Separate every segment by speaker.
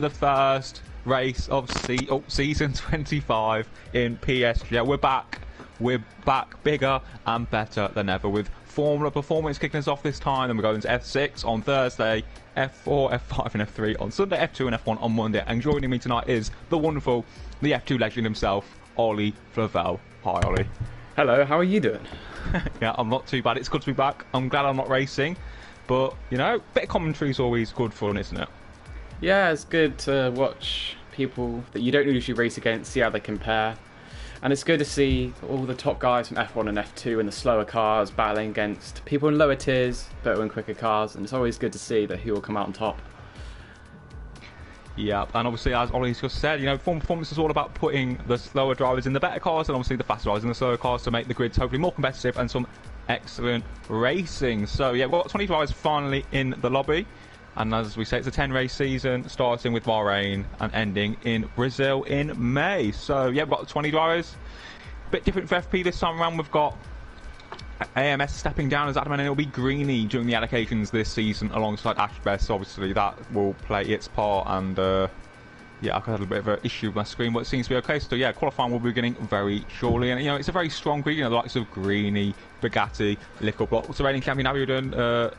Speaker 1: the first race of season 25 in PSGL. We're back bigger and better than ever with Formula Performance kicking us off this time. Then we're going to F6 on Thursday, F4, F5 and F3 on Sunday, F2 and F1 on Monday. And joining me tonight is the wonderful, the F2 legend himself, Ollie Flavel. Hi Ollie.
Speaker 2: Hello, how are you doing?
Speaker 1: Yeah, I'm not too bad. It's good to be back. I'm glad I'm not racing. But, you know, a bit of commentary is always good fun, isn't it?
Speaker 2: Yeah, it's good to watch people that you don't usually race against, see how they compare. And it's good to see all the top guys from F1 and F2 in the slower cars battling against people in lower tiers, better and quicker cars. And it's always good to see that who will come out on top.
Speaker 1: Yeah, and obviously, as Ollie's just said, you know, Formula Performance is all about putting the slower drivers in the better cars and obviously the faster drivers in the slower cars to make the grids hopefully more competitive and some excellent racing. So, yeah, we've got 20 drivers finally in the lobby. And as we say, it's a 10-race season, starting with Bahrain and ending in Brazil in May. So, yeah, we've got 20 drivers. A bit different for FP this time around. We've got AMS stepping down as admin, and it'll be Greeny during the allocations this season alongside Ashbest. Obviously, that will play its part. And, yeah, I've had a bit of an issue with my screen, but it seems to be okay. So, yeah, qualifying will be beginning very shortly. And, you know, it's a very strong grid. You know, the likes of Greeny, Bugatti, Little Block. The reigning champion Abiodun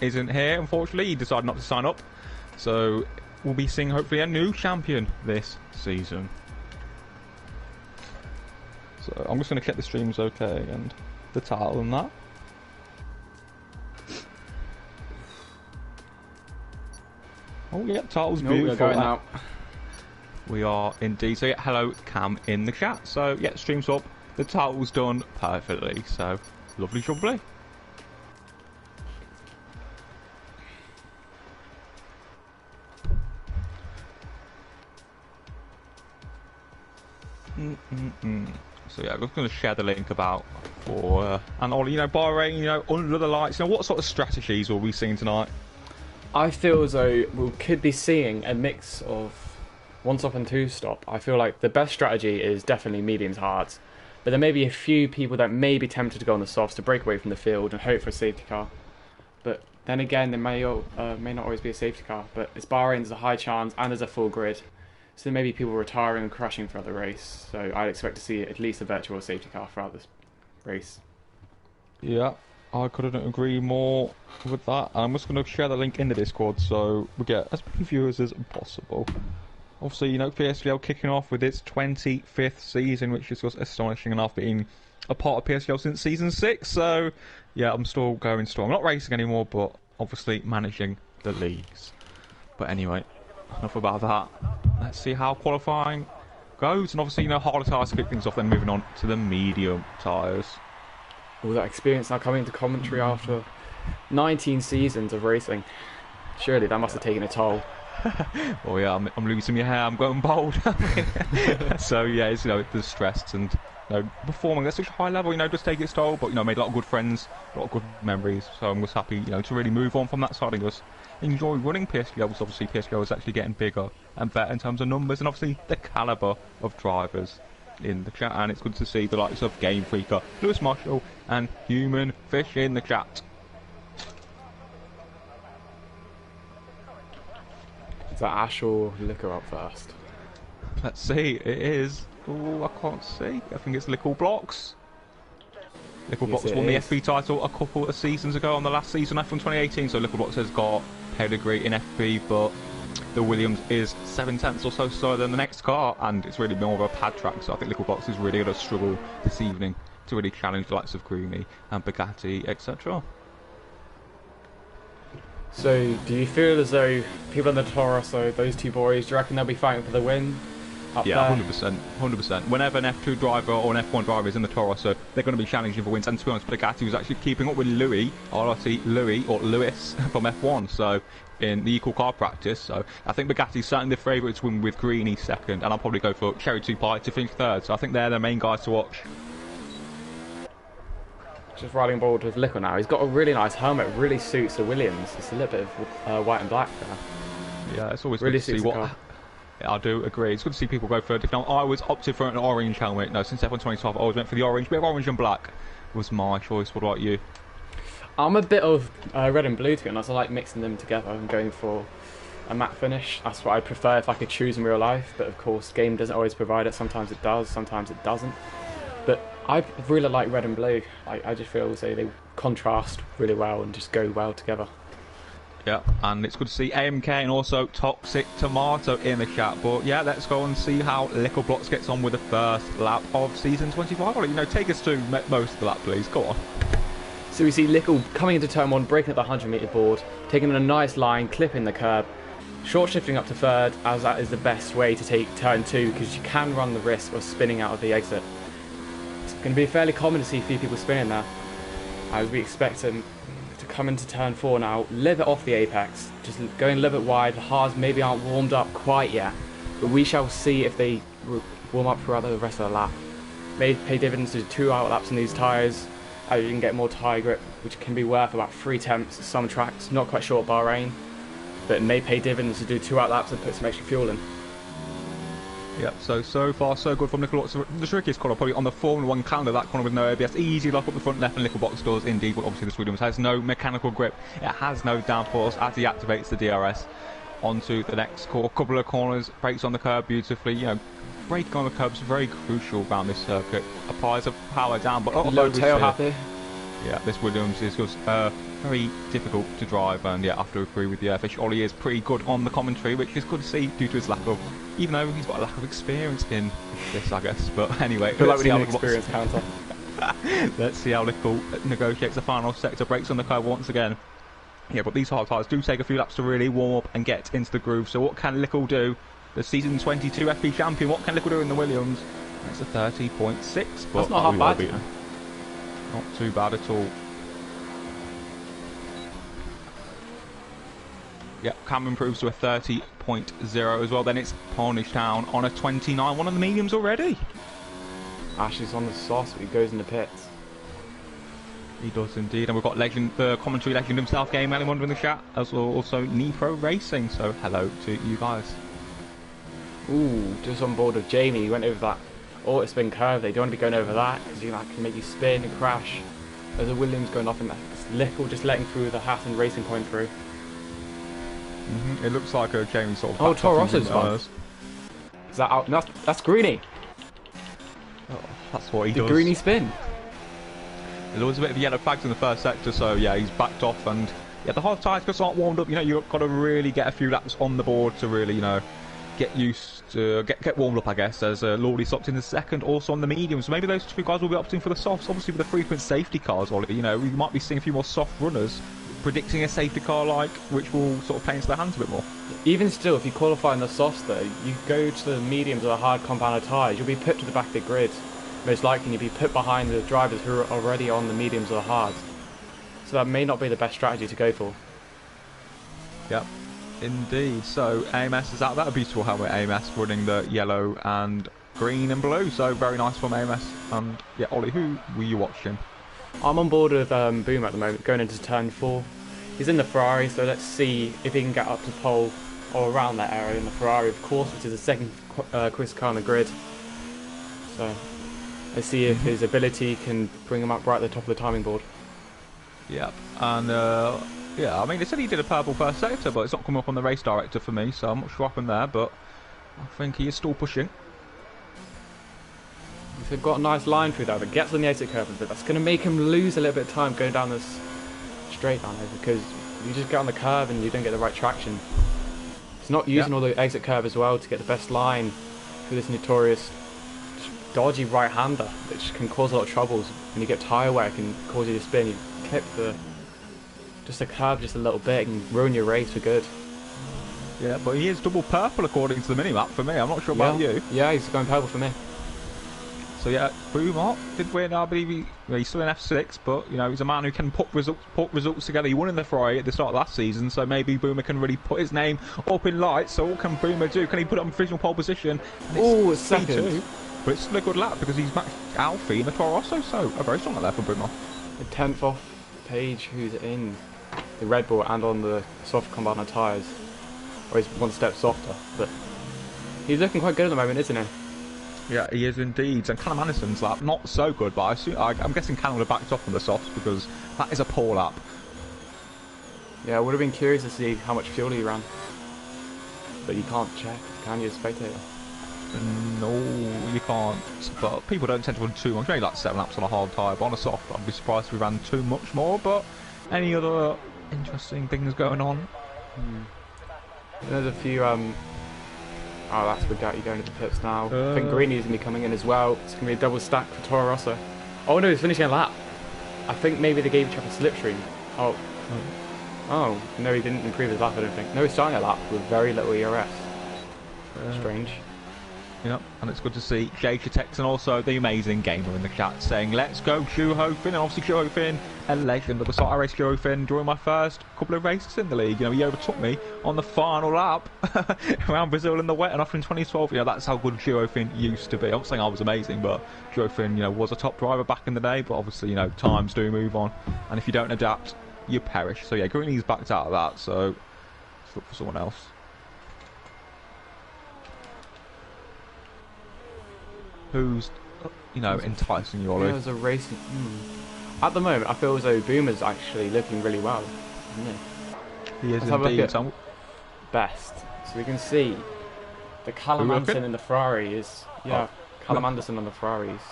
Speaker 1: isn't here, unfortunately. He decided not to sign up. So, we'll be seeing, hopefully, a new champion this season. So, I'm just going to check the stream's okay and the title and that. Oh, yeah, title's beautiful.
Speaker 2: We're going out.
Speaker 1: We are indeed. So, yeah, hello, Cam in the chat. So, yeah, stream's up. The title's done perfectly. So, lovely, jubbly. So yeah, I'm just going to share the link about for and all, you know, Bahrain, you know, under the lights. You know, what sort of strategies will we seeing tonight?
Speaker 2: I feel as though we could be seeing a mix of one stop and two stop. I feel like the best strategy is definitely mediums hards, but there may be a few people that may be tempted to go on the softs to break away from the field and hope for a safety car. But then again, there may not always be a safety car. But it's Bahrain, there's a high chance, and there's a full grid. So there may be people retiring and crashing throughout the race. So I'd expect to see at least a virtual safety car throughout this race.
Speaker 1: Yeah, I couldn't agree more with that. I'm just going to share the link in the Discord so we get as many viewers as possible. Obviously, you know, PSGL kicking off with its 25th season, which is just astonishing enough, being a part of PSGL since season 6. So, yeah, I'm still going strong. Not racing anymore, but obviously managing the leagues. But anyway, enough about that. Let's see how qualifying goes. And obviously, you know, harder tyres to kick things off, then moving on to the medium tyres.
Speaker 2: All that experience now coming into commentary after 19 seasons of racing. Surely that must have taken a toll.
Speaker 1: Oh yeah, I'm losing my hair, I'm going bald. So yeah, it's, you know, the stress and, you know, performing at such a high level, you know, just take its toll. But, you know, made a lot of good friends, a lot of good memories. So I'm just happy, you know, to really move on from that side and just enjoy running PSGL. Because obviously PSGL is actually getting bigger and better in terms of numbers and obviously the calibre of drivers in the chat. And it's good to see the likes of Game Freaker, Lewis Marshall and Human Fish in the chat.
Speaker 2: Is that Ash or Liquor up first?
Speaker 1: Let's see, it is. Oh, I can't see. I think it's Lickle Blocks. Lickle Blocks won the FP title a couple of seasons ago on the last season, F1 2018. So Lickle Blocks has got pedigree in FP, but the Williams is 7/10 or so slower than the next car, and it's really more of a pad track. So I think Lickle Blocks is really going to struggle this evening to really challenge the likes of Greeny and Bugatti, etc.
Speaker 2: So, do you feel as though people in the Toro Rosso, those two boys, do you reckon they'll be fighting for the win?
Speaker 1: Yeah, 100%. 100%. Whenever an F2 driver or an F1 driver is in the Toro Rosso, they're going to be challenging for wins. And to be honest, Bugatti was actually keeping up with Louis, RRT Louis, or Lewis from F1, so in the equal car practice. So I think Bugatti's certainly the favourite to win with Greeny second, and I'll probably go for Cherry 2 Pie to finish third. So I think they're the main guys to watch.
Speaker 2: Just riding board with Lickle now. He's got a really nice helmet, really suits the Williams. It's a little bit of white and black there.
Speaker 1: Yeah, it's always
Speaker 2: really
Speaker 1: good to see what... Yeah, I do agree. It's good to see people go for it. Now, I was opted for an orange helmet. No, since F1 2012, I always went for the orange. Bit of orange and black was my choice. What about you?
Speaker 2: I'm a bit of red and blue, to be honest. I like mixing them together and going for a matte finish. That's what I prefer if I could choose in real life, but of course game doesn't always provide it. Sometimes it does, sometimes it doesn't. But I really like red and blue. I just feel as though they contrast really well and just go well together.
Speaker 1: Yeah, and it's good to see AMK and also Toxic Tomato in the chat. But yeah, let's go and see how Little Blocks gets on with the first lap of season 25. Well, you know, take us to most of the lap, please. Go on.
Speaker 2: So we see Lickle coming into turn 1, breaking up the 100 metre board, taking in a nice line, clipping the curb, short shifting up to third, as that is the best way to take turn 2 because you can run the risk of spinning out of the exit. It's going to be fairly common to see a few people spinning there. I would expect them to come into turn 4 now, live it off the apex, just going a little bit wide. The hards maybe aren't warmed up quite yet, but we shall see if they warm up throughout the rest of the lap. May pay dividends to 2 out laps on these tyres. You can get more tyre grip, which can be worth about 3 tenths at some tracks. Not quite sure at Bahrain, but it may pay dividends to do 2 out laps and put some extra fuel in.
Speaker 1: Yep, so far so good from Nickel. The trickiest corner probably on the Formula 1 calendar, that corner with no ABS. Easy lock up the front left and Nickel Box does indeed, but obviously this Williams has no mechanical grip. It has no downforce as he activates the DRS onto the next couple of corners, brakes on the curb beautifully, you know. Braking on the curbs very crucial around this circuit. Applies a power down, but
Speaker 2: low tail happy.
Speaker 1: Yeah, this Williams is just very difficult to drive, and yeah, I have to agree with you. Fish Ollie is pretty good on the commentary, which is good to see due to his lack of, even though he's got a lack of experience in this, I guess. But anyway,
Speaker 2: I feel like we need an experience counter.
Speaker 1: Let's see how Little negotiates the final sector. Brakes on the curb once again. Yeah, but these hard tyres do take a few laps to really warm up and get into the groove. So what can Little do? The season 22 FP champion, what can Little do in the Williams? It's a 30.6, but
Speaker 2: that's not half bad.
Speaker 1: Not too bad at all. Yep, Cam improves to a 30.0 as well. Then it's Pornish down on a 29. One of the mediums already.
Speaker 2: Ashley's on the sauce, but he goes in the pits.
Speaker 1: He does indeed, and we've got legend, the commentary legend himself, Game Element in the chat, as well also Nipro Racing. So hello to you guys.
Speaker 2: Ooh, just on board with Jamie. He went over that auto spin curve. They don't want to be going over that because that can make you spin and crash. There's a Williams going off in there. It's Lickle just letting through the Hatton Racing Point through.
Speaker 1: It looks like Jamie sort of.
Speaker 2: Oh, Toro Rosso's fun. Is that out? That's Greeny.
Speaker 1: Oh, that's what he
Speaker 2: does. The Greeny spin.
Speaker 1: There was a bit of yellow flags in the first sector, so yeah, he's backed off, and yeah, the hard tyres just aren't warmed up. You know, you've got to really get a few laps on the board to really, you know, get used to get warmed up, I guess, as Lawley stopped in the second, also on the medium. So maybe those two guys will be opting for the softs. Obviously, with the frequent safety cars, you know, we might be seeing a few more soft runners predicting a safety car like, which will sort of play into their hands a bit more. Even
Speaker 2: still, if you qualify in the softs, though, you go to the mediums or the hard compounded tyres, you'll be put to the back of the grid. Most likely, you'll be put behind the drivers who are already on the mediums or the hards. So that may not be the best strategy to go for.
Speaker 1: Yep. Indeed. So AMS is out. That a beautiful helmet. AMS running the yellow and green and blue. So very nice from AMS. And yeah, Ollie, who were you watching?
Speaker 2: I'm on board with Boom at the moment, going into turn 4. He's in the Ferrari, so let's see if he can get up to pole or around that area in the Ferrari, of course, which is the second quickest car on the grid. So let's see if his ability can bring him up right at the top of the timing board.
Speaker 1: Yep. And yeah, I mean, they said he did a purple first sector, but it's not coming up on the race director for me, so I'm not sure what happened there, but I think he is still pushing.
Speaker 2: They've got a nice line through that, but gets on the exit curve, but that's going to make him lose a little bit of time going down this straight line over, because you just get on the curve and you don't get the right traction. He's not using all the exit curve as well to get the best line through this notorious dodgy right-hander, which can cause a lot of troubles. When you get tyre wear, it can cause you to spin. You clip the curve just a little bit and ruin your race for good.
Speaker 1: Yeah, but he is double purple according to the minimap for me. I'm not sure about you.
Speaker 2: Yeah, he's going purple for me.
Speaker 1: So yeah, Boomer did win. I believe he's still in F6, but you know, he's a man who can put results together. He won in the Ferrari at the start of last season, so maybe Boomer can really put his name up in lights. So what can Boomer do? Can he put it on provisional pole position?
Speaker 2: Oh, it's second.
Speaker 1: But it's still a good lap because he's matched Alfie in the Toro Rosso, so a very strong lap there for Boomer.
Speaker 2: The 10th off Page, who's in the Red Bull and on the soft compound tyres. Or he's one step softer, but he's looking quite good at the moment, isn't he?
Speaker 1: Yeah, he is indeed. And Callum Anderson's lap, not so good, but I'm guessing Callum would have backed off on the softs because that is a poor lap.
Speaker 2: Yeah, I would have been curious to see how much fuel he ran. but you can't check, can you, as a spectator?
Speaker 1: No, you can't. But people don't tend to run too much. Maybe like 7 laps on a hard tyre. But on a soft, I'd be surprised if we ran too much more. But any other interesting things going on?
Speaker 2: There's a few. Oh, that's Bugatti going to the pits now. I think Greeny's going to be coming in as well. It's going to be a double stack for Toro Rosso. Oh no, he's finishing a lap. I think maybe they gave each other a slipstream. Oh. Oh, no, he didn't improve his lap, I don't think. No, he's starting a lap with very little ERS. Strange.
Speaker 1: Yep, and it's good to see Jake Tex and also the amazing gamer in the chat saying, let's go Juho-Finn. And obviously Juho-Finn, a legend of the site. I raced Juho-Finn during my first couple of races in the league. You know, he overtook me on the final lap around Brazil in the wet and off in 2012. You know, that's how good Juho-Finn used to be. I'm not saying I was amazing, but Juho-Finn, you know, was a top driver back in the day. But obviously, you know, times do move on. And if you don't adapt, you perish. So yeah, Greeny's backed out of that, so let's look for someone else. Who's, you know, enticing you, Ollie?
Speaker 2: There's a racing. At the moment, I feel as though Boomer's actually looking really well, isn't he?
Speaker 1: He is indeed.
Speaker 2: Best. So we can see the Callum Anderson in the Ferrari is, yeah, Callum Anderson on the Ferraris.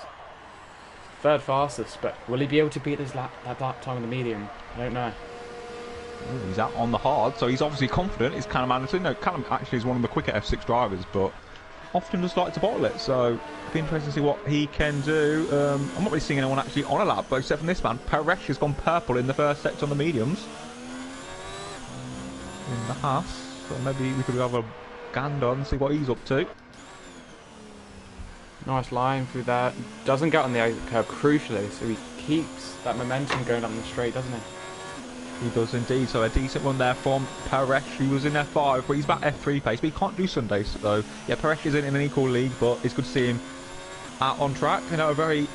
Speaker 2: Third fastest, but will he be able to beat his that lap time in the medium? I don't know.
Speaker 1: Ooh, he's out on the hard, so he's obviously confident. It's Callum Anderson. No, Callum actually is one of the quicker F6 drivers, but often just like to bottle it, so it'll be interesting to see what he can do. I'm not really seeing anyone actually on a lap, but except from this man. Paresh has gone purple in the first sector on the mediums. In the Haas, so maybe we could have a gander and see what he's up to.
Speaker 2: Nice line through there. Doesn't get on the exit curve crucially, so he keeps that momentum going down the straight, doesn't he?
Speaker 1: He does indeed, so a decent run there from Paresh. He was in F5, but he's back F3 pace, but he can't do Sundays, so yeah, Paresh is in an equal league, but it's good to see him out on track. You know, a very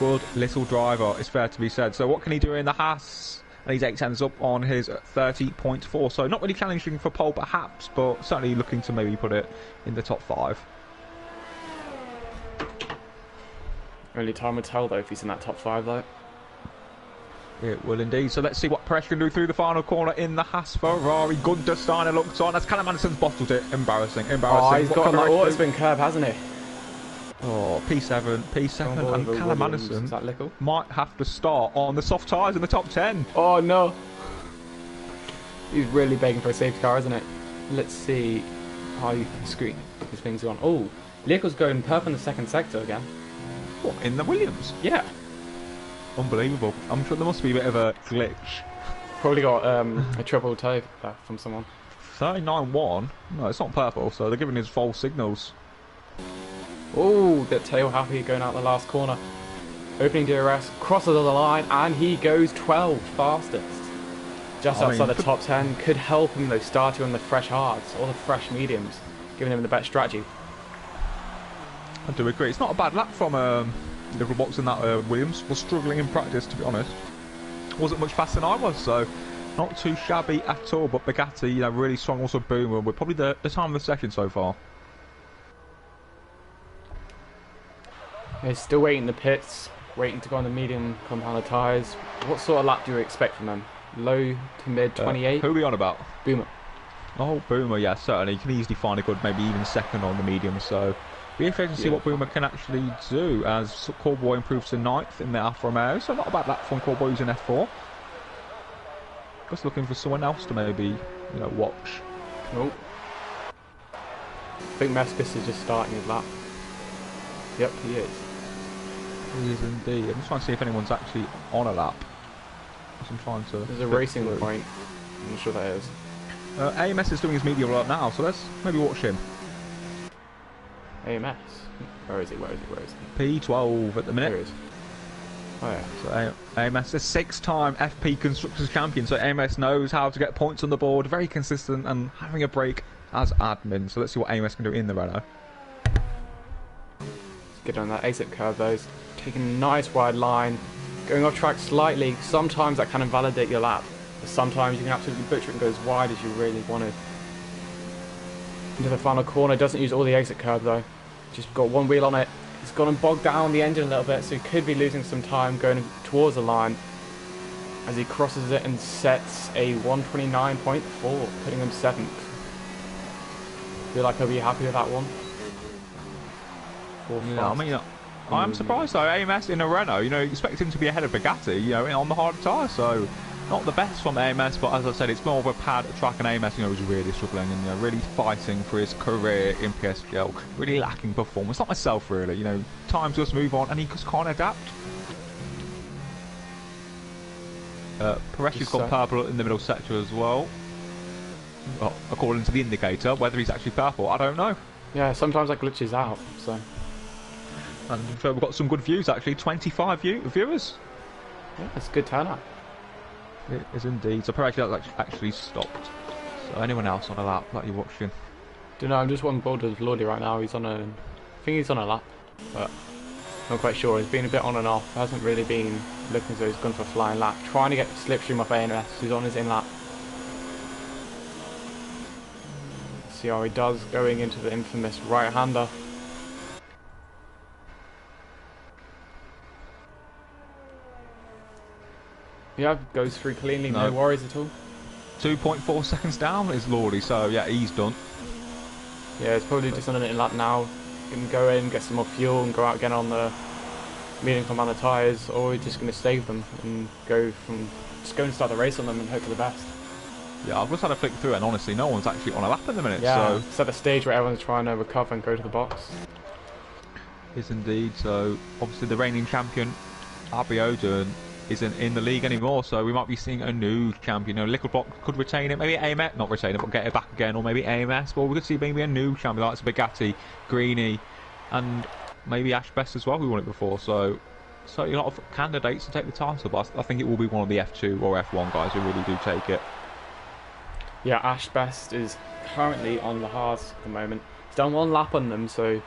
Speaker 1: good little driver, it's fair to be said. So what can he do in the Haas? And he's 8 tenths up on his 30.4, so not really challenging for pole perhaps, but certainly looking to maybe put it in the top 5.
Speaker 2: Only time will tell though if he's in that top 5 though.
Speaker 1: It will indeed. So let's see what Paresh can do through the final corner in the Haas Ferrari. Gunter Steiner looks on as Callum Anderson's bottled it. Embarrassing.
Speaker 2: Oh, he's got on that auto-spin curb, hasn't he?
Speaker 1: Oh, P7, and Callum Anderson
Speaker 2: is that Lickle?
Speaker 1: might have to start on the soft tyres in the top 10.
Speaker 2: Oh no. He's really begging for a safety car, isn't it? Let's see how you can screen his things on. Oh, Lickle's going purple in the second sector again.
Speaker 1: What, in the Williams?
Speaker 2: Yeah.
Speaker 1: Unbelievable. I'm sure there must be a bit of a glitch.
Speaker 2: Probably got a triple toe from someone.
Speaker 1: 39.1? No, it's not purple, so they're giving us false signals.
Speaker 2: Oh, that tail happy going out the last corner. Opening DRS, crosses the line, and he goes 12 fastest. Just outside the top 10. Could help him though, starting on the fresh hards or the fresh mediums, giving him the better strategy.
Speaker 1: I do agree. It's not a bad lap from Liverpool box in that Williams. Was struggling in practice, to be honest. Wasn't much faster than I was, so not too shabby at all. But Bugatti, you know, really strong. Also Boomer, with probably the time of the session so far.
Speaker 2: He's still waiting in the pits, waiting to go on the medium compounded tyres. What sort of lap do you expect from them? Low to mid 28?
Speaker 1: Who are we on about?
Speaker 2: Boomer.
Speaker 1: Oh, Boomer, yeah, certainly. You can easily find a good, maybe even second on the medium, so be interesting to see what Boomer can actually do as Callboy improves to 9th in the Alfa Romeo. So not a bad lap from Callboy who's in F4. Just looking for someone else to maybe, you know, watch.
Speaker 2: Oh. I think Meskis is just starting his lap. Yep, he is.
Speaker 1: He is indeed. I'm just trying to see if anyone's actually on a lap. I'm trying to.
Speaker 2: There's a racing point. I'm not sure that is.
Speaker 1: AMS is doing his media lap now, so let's maybe watch him.
Speaker 2: AMS? Where is he? Where is he? Where is he?
Speaker 1: P12 at the minute.
Speaker 2: There he is. Oh yeah.
Speaker 1: So AMS is a 6-time FP Constructors Champion, so AMS knows how to get points on the board, very consistent and having a break as admin. So let's see what AMS can do in the Renault.
Speaker 2: Get on that exit curve though, taking a nice wide line, going off track slightly. Sometimes that can invalidate your lap, but sometimes you can absolutely butcher it and go as wide as you really wanted. Into the final corner, doesn't use all the exit curve though, just got one wheel on it. It's gone and bogged down the engine a little bit, so he could be losing some time going towards the line as he crosses it and sets a 129.4, putting him 7th. Feel like he'll be happy with that one.
Speaker 1: Yeah, I mean, I'm surprised though. AMS in a Renault, you know, you expect him to be ahead of Bugatti, you know, on the hard tyre, so not the best from AMS, but as I said, it's more of a pad track, and AMS, you know, was really struggling and, you know, really fighting for his career in PSGL, really lacking performance. Not myself, really, you know, time to just move on, and he just can't adapt. Paresh got purple in the middle sector as well. Well, according to the indicator, whether he's actually purple, I don't know.
Speaker 2: Yeah, sometimes that glitches out, so.
Speaker 1: And so we've got some good views actually, 25 viewers.
Speaker 2: Yeah, it's a good turnout.
Speaker 1: It is indeed. So Paresh has actually stopped. So anyone else on a lap that you're watching?
Speaker 2: Don't know, I'm just on board with Lordy right now. He's on I think he's on a lap, but not quite sure. He's been a bit on and off. Hasn't really been looking as though he's gone for a flying lap. Trying to get slipstream off AMS, who's on his in lap. See how he does going into the infamous right-hander. Yeah, goes through cleanly, no worries at all.
Speaker 1: 2.4 seconds down is Lordy, so yeah, he's done.
Speaker 2: Yeah, it's probably just on an in lap now. Can go in, get some more fuel, and go out again on the medium commander tyres, or we're just going to save them and just go and start the race on them and hope for the best.
Speaker 1: Yeah, I've just had a flick through, and honestly, no one's actually on a lap at the minute.
Speaker 2: Yeah,
Speaker 1: so
Speaker 2: it's at the stage where everyone's trying to recover and go to the box.
Speaker 1: Is indeed. So obviously the reigning champion, Abiodun, isn't in the league anymore, so we might be seeing a new champion. You know, Littleblock could retain it, maybe AMS, not retain it, but get it back again, or maybe AMS. Well, we could see maybe a new champion like Bugatti, Greeny, and maybe Ash Best as well. We won it before, so a lot of candidates to take the title. But I think it will be one of the F2 or F1 guys who really do take it.
Speaker 2: Yeah, Ash Best is currently on the hards at the moment. He's done one lap on them, so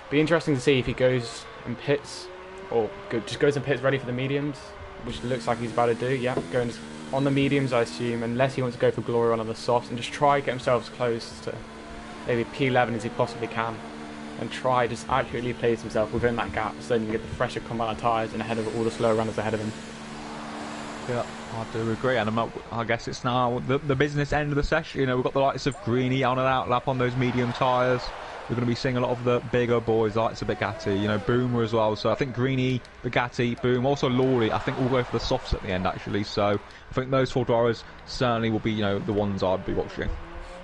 Speaker 2: be interesting to see if he goes and pits, or just goes and pits ready for the mediums, which looks like he's about to do. Yeah, going on the mediums, I assume, unless he wants to go for glory on the softs and just try to get himself as close to maybe P11 as he possibly can, and try just accurately place himself within that gap, so then you can get the fresher combiner tyres and ahead of all the slower runners ahead of him.
Speaker 1: Yeah, I do agree, and I guess it's now the business end of the session. You know, we've got the likes of Greeny on and out lap on those medium tyres. We're going to be seeing a lot of the bigger boys, likes of Bugatti, you know, Boomer as well. So I think Greeny, Bugatti, Boom, also Lordy, I think will go for the softs at the end actually. So I think those four drivers certainly will be, you know, the ones I'd be watching.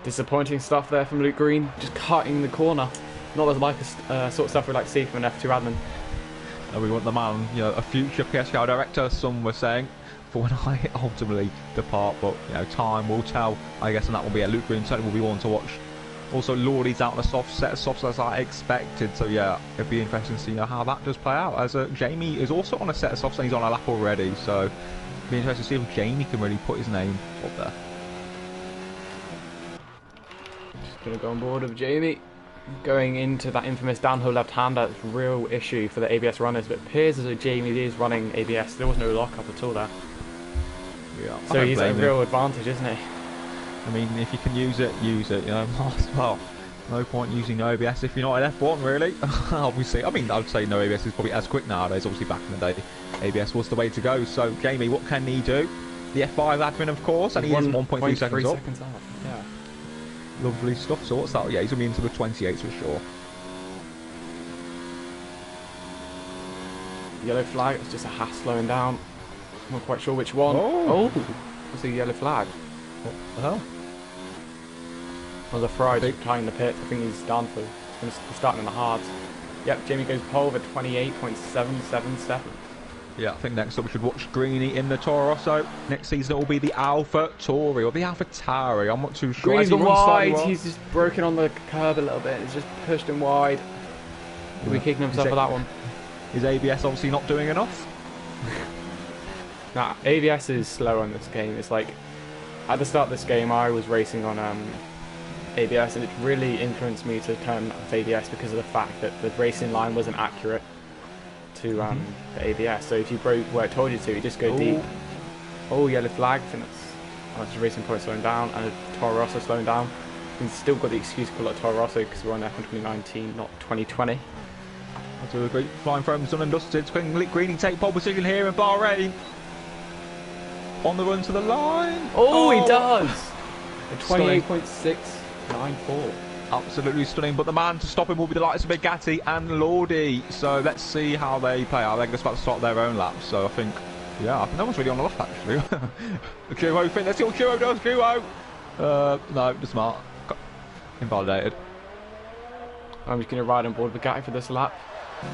Speaker 2: Disappointing stuff there from Luke Green, just cutting the corner. Not as like sort of stuff we like to see from an F2 admin.
Speaker 1: We want the man, you know, a future PSGL director, some were saying, for when I ultimately depart. But, you know, time will tell, I guess, and that will be Luke Green certainly will be one to watch. Also, Lordy's out on a soft set of softs as I expected, so yeah, it'd be interesting to see, you know, how that does play out. As Jamie is also on a set of softs and he's on a lap already, so it'd be interesting to see if Jamie can really put his name up there.
Speaker 2: Just gonna go on board with Jamie. Going into that infamous downhill left-hander, it's a real issue for the ABS runners, but it appears as though Jamie is running ABS. There was no lock-up at all there.
Speaker 1: Yeah,
Speaker 2: so he's at a real advantage, isn't he?
Speaker 1: I mean, if you can use it, you know, well, no point using no ABS if you're not at F1, really. Obviously, I mean, I'd say no ABS is probably as quick nowadays. Obviously, back in the day, ABS was the way to go. So, Jamie, what can he do? The F5 admin, of course, and he is 1.3 seconds up.
Speaker 2: Yeah.
Speaker 1: Lovely stuff. So, what's that? Yeah, he's going to be into the 28s for sure.
Speaker 2: Yellow flag, it's just a Haas slowing down. I'm not quite sure which one.
Speaker 1: Oh!
Speaker 2: What's the yellow flag?
Speaker 1: What the hell?
Speaker 2: Well, the Friday tying the pit. I think he's done for. He's starting in the hards. Yep, Jamie goes pole with 28.777.
Speaker 1: Yeah, I think next up we should watch Greeny in the Toro Rosso. Next season it will be the Alpha Tauri or the Alpha Tauri. I'm not too sure.
Speaker 2: Green's wide. Well. He's just broken on the curb a little bit. He's just pushed him wide. He'll be kicking himself for that one.
Speaker 1: Is ABS obviously not doing enough?
Speaker 2: Nah, ABS is slow on this game. It's like at the start of this game, I was racing on ABS, and it really influenced me to turn off ABS because of the fact that the racing line wasn't accurate to the ABS. So if you broke where I told you to, you just go deep. Oh, yellow flag. I think that's a racing point slowing down, and a Toro Rosso slowing down. We've still got the excuse to call it Toro Rosso because we're on F1 2019, not 2020.
Speaker 1: I do agree. Flying foams done and dusted. Greeny take pole position here in Bahrain. On the run to the line.
Speaker 2: Oh, he does! A 28.694.
Speaker 1: Absolutely stunning, but the man to stop him will be the likes of Bugatti and Lordy. So let's see how they play out. They're just about to start their own laps, so I think, yeah, I think no one's really on the left actually. The Kuo thing, let's see what Kuo does, Kuo! No, just smart. Invalidated.
Speaker 2: I'm just going to ride on board Bugatti for this lap.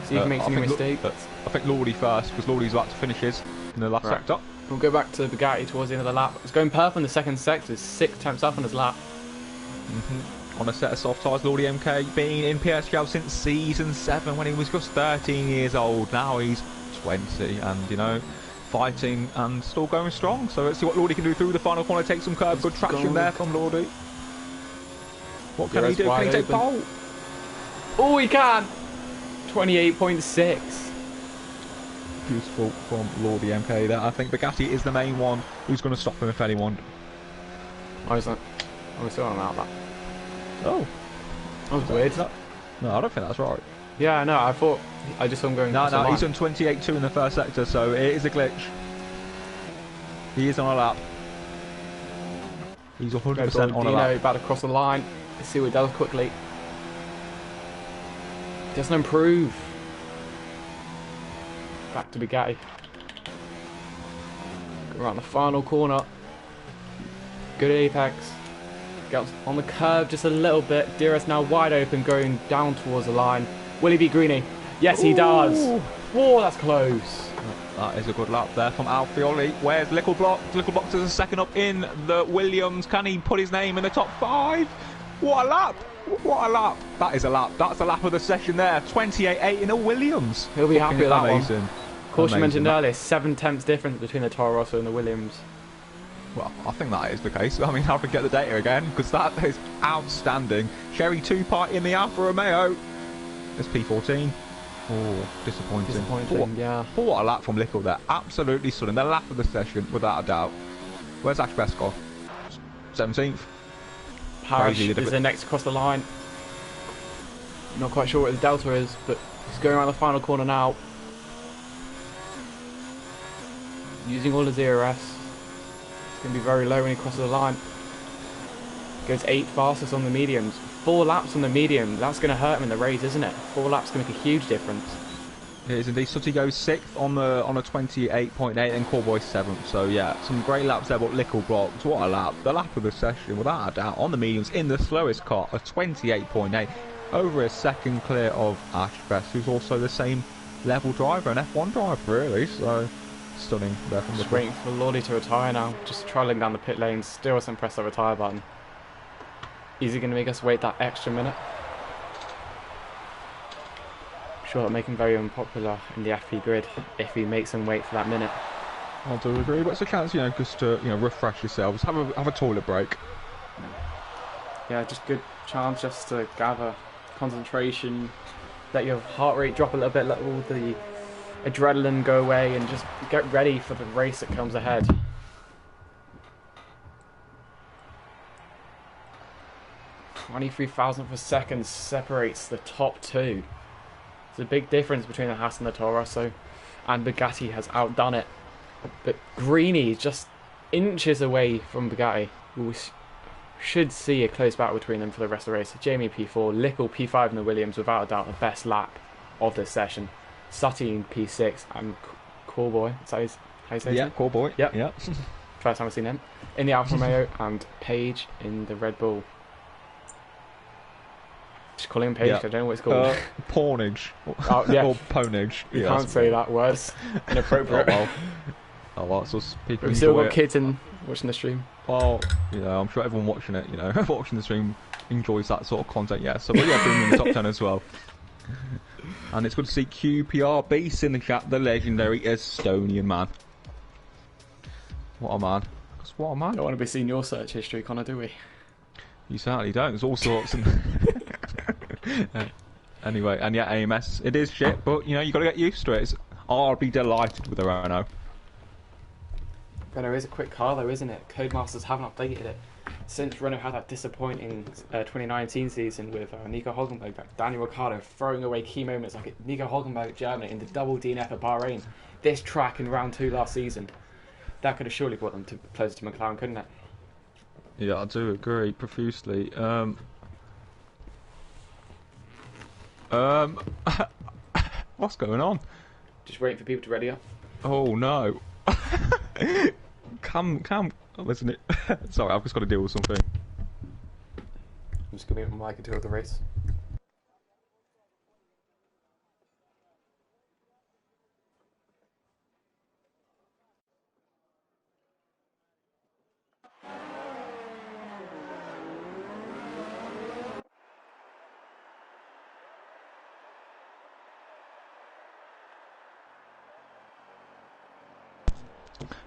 Speaker 2: See if he makes any mistakes.
Speaker 1: I think Lordy first, because Lordy's about to finish his in the last sector.
Speaker 2: We'll go back to Bugatti towards the end of the lap. It's going perfect in the second sector, 6 temps up on his lap.
Speaker 1: On a set of soft tyres, Lordy MK being in PSGL since season 7 when he was just 13 years old. Now he's 20 and, you know, fighting and still going strong. So let's see what Lordy can do through the final corner. Take some curb, good traction there from Lordy. What can he do? Can he take pole?
Speaker 2: Oh, he can! 28.6.
Speaker 1: Beautiful from Lordy MK there. I think Bugatti is the main one who's going to stop him if anyone.
Speaker 2: Oh, he's not. Oh, he's still on out that.
Speaker 1: Oh.
Speaker 2: That was weird.
Speaker 1: No, I don't think that's right.
Speaker 2: Yeah, I know. I just saw him going.
Speaker 1: No, he's on 28.2 in the first sector, so it is a glitch. He is on a lap. He's 100% on a lap.
Speaker 2: About to cross the line. Let's see what he does quickly. Doesn't improve. Back to Bugatti. Go around the final corner. Good apex. Gets on the curve just a little bit. DRS now wide open, going down towards the line. Will he beat Greeny? Yes, he does. Whoa, that's close.
Speaker 1: That is a good lap there from Alfioli. Where's Littleblock? Littleblock is a second up in the Williams. Can he put his name in the top 5? What a lap! What a lap! That is a lap. That's the lap of the session there. 28.8 in a Williams.
Speaker 2: He'll be happy with that
Speaker 1: amazing.
Speaker 2: One. Of course, you mentioned earlier, 7 tenths difference between the Toro Rosso and the Williams.
Speaker 1: Well, I think that is the case. I mean, I'll have to get the data again, because that is outstanding. Cherry 2-part in the Alfa Romeo. It's P14. Oh, disappointing.
Speaker 2: Yeah.
Speaker 1: What a lap from Little there. Absolutely stunning. The lap of the session, without a doubt. Where's Ash Prescott? 17th.
Speaker 2: Parrish is the next across the line. Not quite sure what the delta is, but he's going around the final corner now. Using all his DRS. It's going to be very low when he crosses the line. Goes 8 fastest on the mediums. 4 laps on the medium. That's going to hurt him in the race, isn't it? 4 laps going to make a huge difference.
Speaker 1: It is indeed. Sutty goes 6th on a 28.8 and Callboy 7th. So yeah, some great laps there, but Little blocks. What a lap. The lap of the session, without a doubt, on the mediums in the slowest car, a 28.8. Over a second clear of Ash Best, who's also the same level driver, an F1 driver really. So stunning there from the
Speaker 2: Just waiting for Lordy to retire now. Just trolling down the pit lane. Still hasn't pressed the retire button. Is he going to make us wait that extra minute? I'm sure it'll make him very unpopular in the FP grid if he makes him wait for that minute.
Speaker 1: I do agree, but it's a chance, you know, just to refresh yourselves, have a toilet break.
Speaker 2: Yeah, just good chance just to gather concentration, let your heart rate drop a little bit, let all the adrenaline go away, and just get ready for the race that comes ahead. $23,000 per second separates the top 2. It's a big difference between the Haas and the Toro Rosso, and Bugatti has outdone it. But Greeny is just inches away from Bugatti. We should see a close battle between them for the rest of the race. Jamie P4, Lickle P5 in the Williams, without a doubt the best lap of this session. Sutty P6 and Callboy. Is that how you say it?
Speaker 1: Yeah, Callboy.
Speaker 2: Yep.
Speaker 1: Yeah.
Speaker 2: First time I've seen him. In the Alfa Romeo, and Page in the Red Bull. Just calling him Page, I don't know what it's called.
Speaker 1: Pornage.
Speaker 2: Oh, yeah.
Speaker 1: Or Ponage.
Speaker 2: You can't say that word. Inappropriate.
Speaker 1: Oh well, so people
Speaker 2: We've still got kids in watching the stream.
Speaker 1: Well, I'm sure everyone watching it, watching the stream enjoys that sort of content, yeah. So, but yeah, bring them in the top 10 as well. And it's good to see QPR Beast in the chat, the legendary Estonian man. What a man. What a man.
Speaker 2: Don't want to be seeing your search history, Connor, do we?
Speaker 1: You certainly don't. There's all sorts. Anyway, and yeah, AMS, it is shit, but you got to get used to it. I'll be delighted with the Renault.
Speaker 2: Renault is a quick car though, isn't it? Codemasters haven't updated it since Renault had that disappointing 2019 season with Nico Hülkenberg, Daniel Ricciardo throwing away key moments like Nico Hülkenberg at Germany in the double DNF at Bahrain. This track in round 2 last season, that could have surely brought them closer to McLaren, couldn't it?
Speaker 1: Yeah, I do agree profusely. Um, what's going on?
Speaker 2: Just waiting for people to ready up.
Speaker 1: Oh no. Cam, listen it. Sorry, I've just got to deal with something.
Speaker 2: I'm just gonna mute my mic until the race.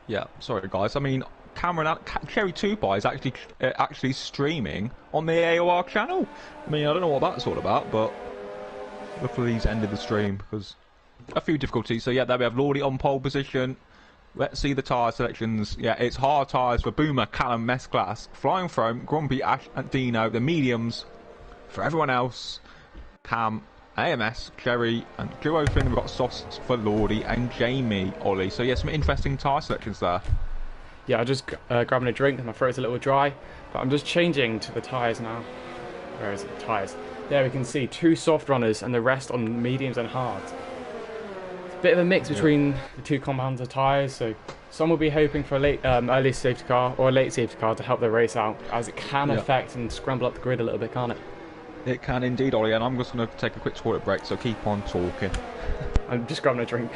Speaker 1: Yeah, sorry guys. I mean, Cameron Cherry 2 Bar is actually streaming on the AOR channel. I mean, I don't know what that's all about, but luckily he's ended the stream because a few difficulties. So yeah, there we have Lordy on pole position. Let's see the tyre selections. Yeah, it's hard tyres for Boomer, Callum, Mesclass, Flying Foam, Grumpy, Ash and Dino. The mediums for everyone else. Cam, AMS, Cherry, and Duo Finn. We've got softs for Lordy and Jamie, Ollie. So yeah, some interesting tyre selections there.
Speaker 2: Yeah, I just grabbing a drink and my throat's a little dry, but I'm just changing to the tyres now. Where is it? The tyres. There we can see 2 soft runners and the rest on mediums and hards. It's a bit of a mix between the 2 compounds of tyres, so some will be hoping for a late, early safety car or a late safety car to help the race out, as it can affect and scramble up the grid a little bit, can't it?
Speaker 1: It can indeed, Ollie, and I'm just going to take a quick toilet break, so keep on talking.
Speaker 2: I'm just grabbing a drink.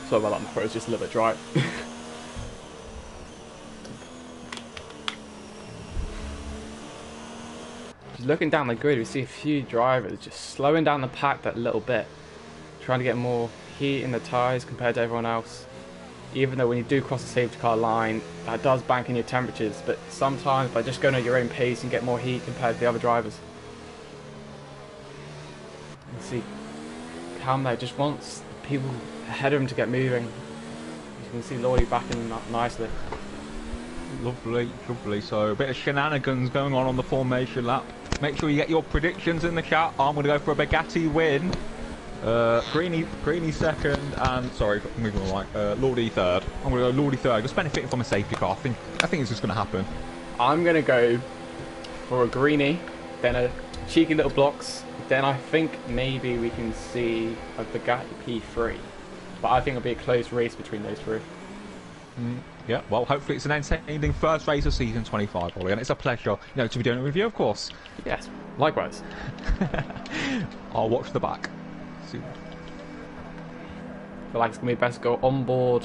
Speaker 2: Sorry about that, my throat's just a little bit dry. Just looking down the grid, we see a few drivers just slowing down the pack that little bit, trying to get more heat in the tyres compared to everyone else. Even though when you do cross the safety car line, that does bank in your temperatures, but sometimes by just going at your own pace, you get more heat compared to the other drivers. You can see Cam there just wants people ahead of him to get moving. You can see Lordy backing up nicely.
Speaker 1: Lovely, lovely. So a bit of shenanigans going on the formation lap. Make sure you get your predictions in the chat. I'm going to go for a Bugatti win. Greeny second, and sorry, moving on. Lordy third. I'm going to go Lordy third. Just benefiting from a safety car. I think it's just going to happen. I'm
Speaker 2: going to go for a Greeny, then a cheeky little blocks. Then I think maybe we can see a Bugatti P3. But I think it'll be a close race between those 3.
Speaker 1: Yeah, well, hopefully it's an entertaining first race of season 25, Ollie, and it's a pleasure, to be doing a review, of course.
Speaker 2: Yes, likewise.
Speaker 1: I'll watch the back.
Speaker 2: I feel like it's going to be best to go on board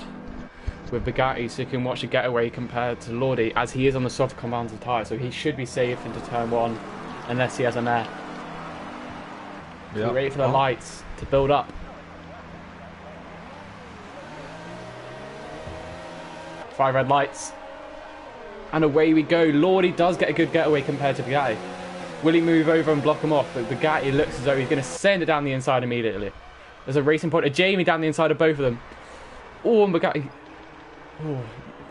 Speaker 2: with Bugatti so you can watch a getaway compared to Lordy, as he is on the soft compounds of tyre, so he should be safe into turn 1 unless he has an air. Yeah. Wait for the lights to build up. 5 red lights. And away we go. Lordy does get a good getaway compared to Bugatti. Will he move over and block him off? But Bugatti looks as though he's going to send it down the inside immediately. There's a racing point of Jamie down the inside of both of them. Oh, and Bugatti. Oh.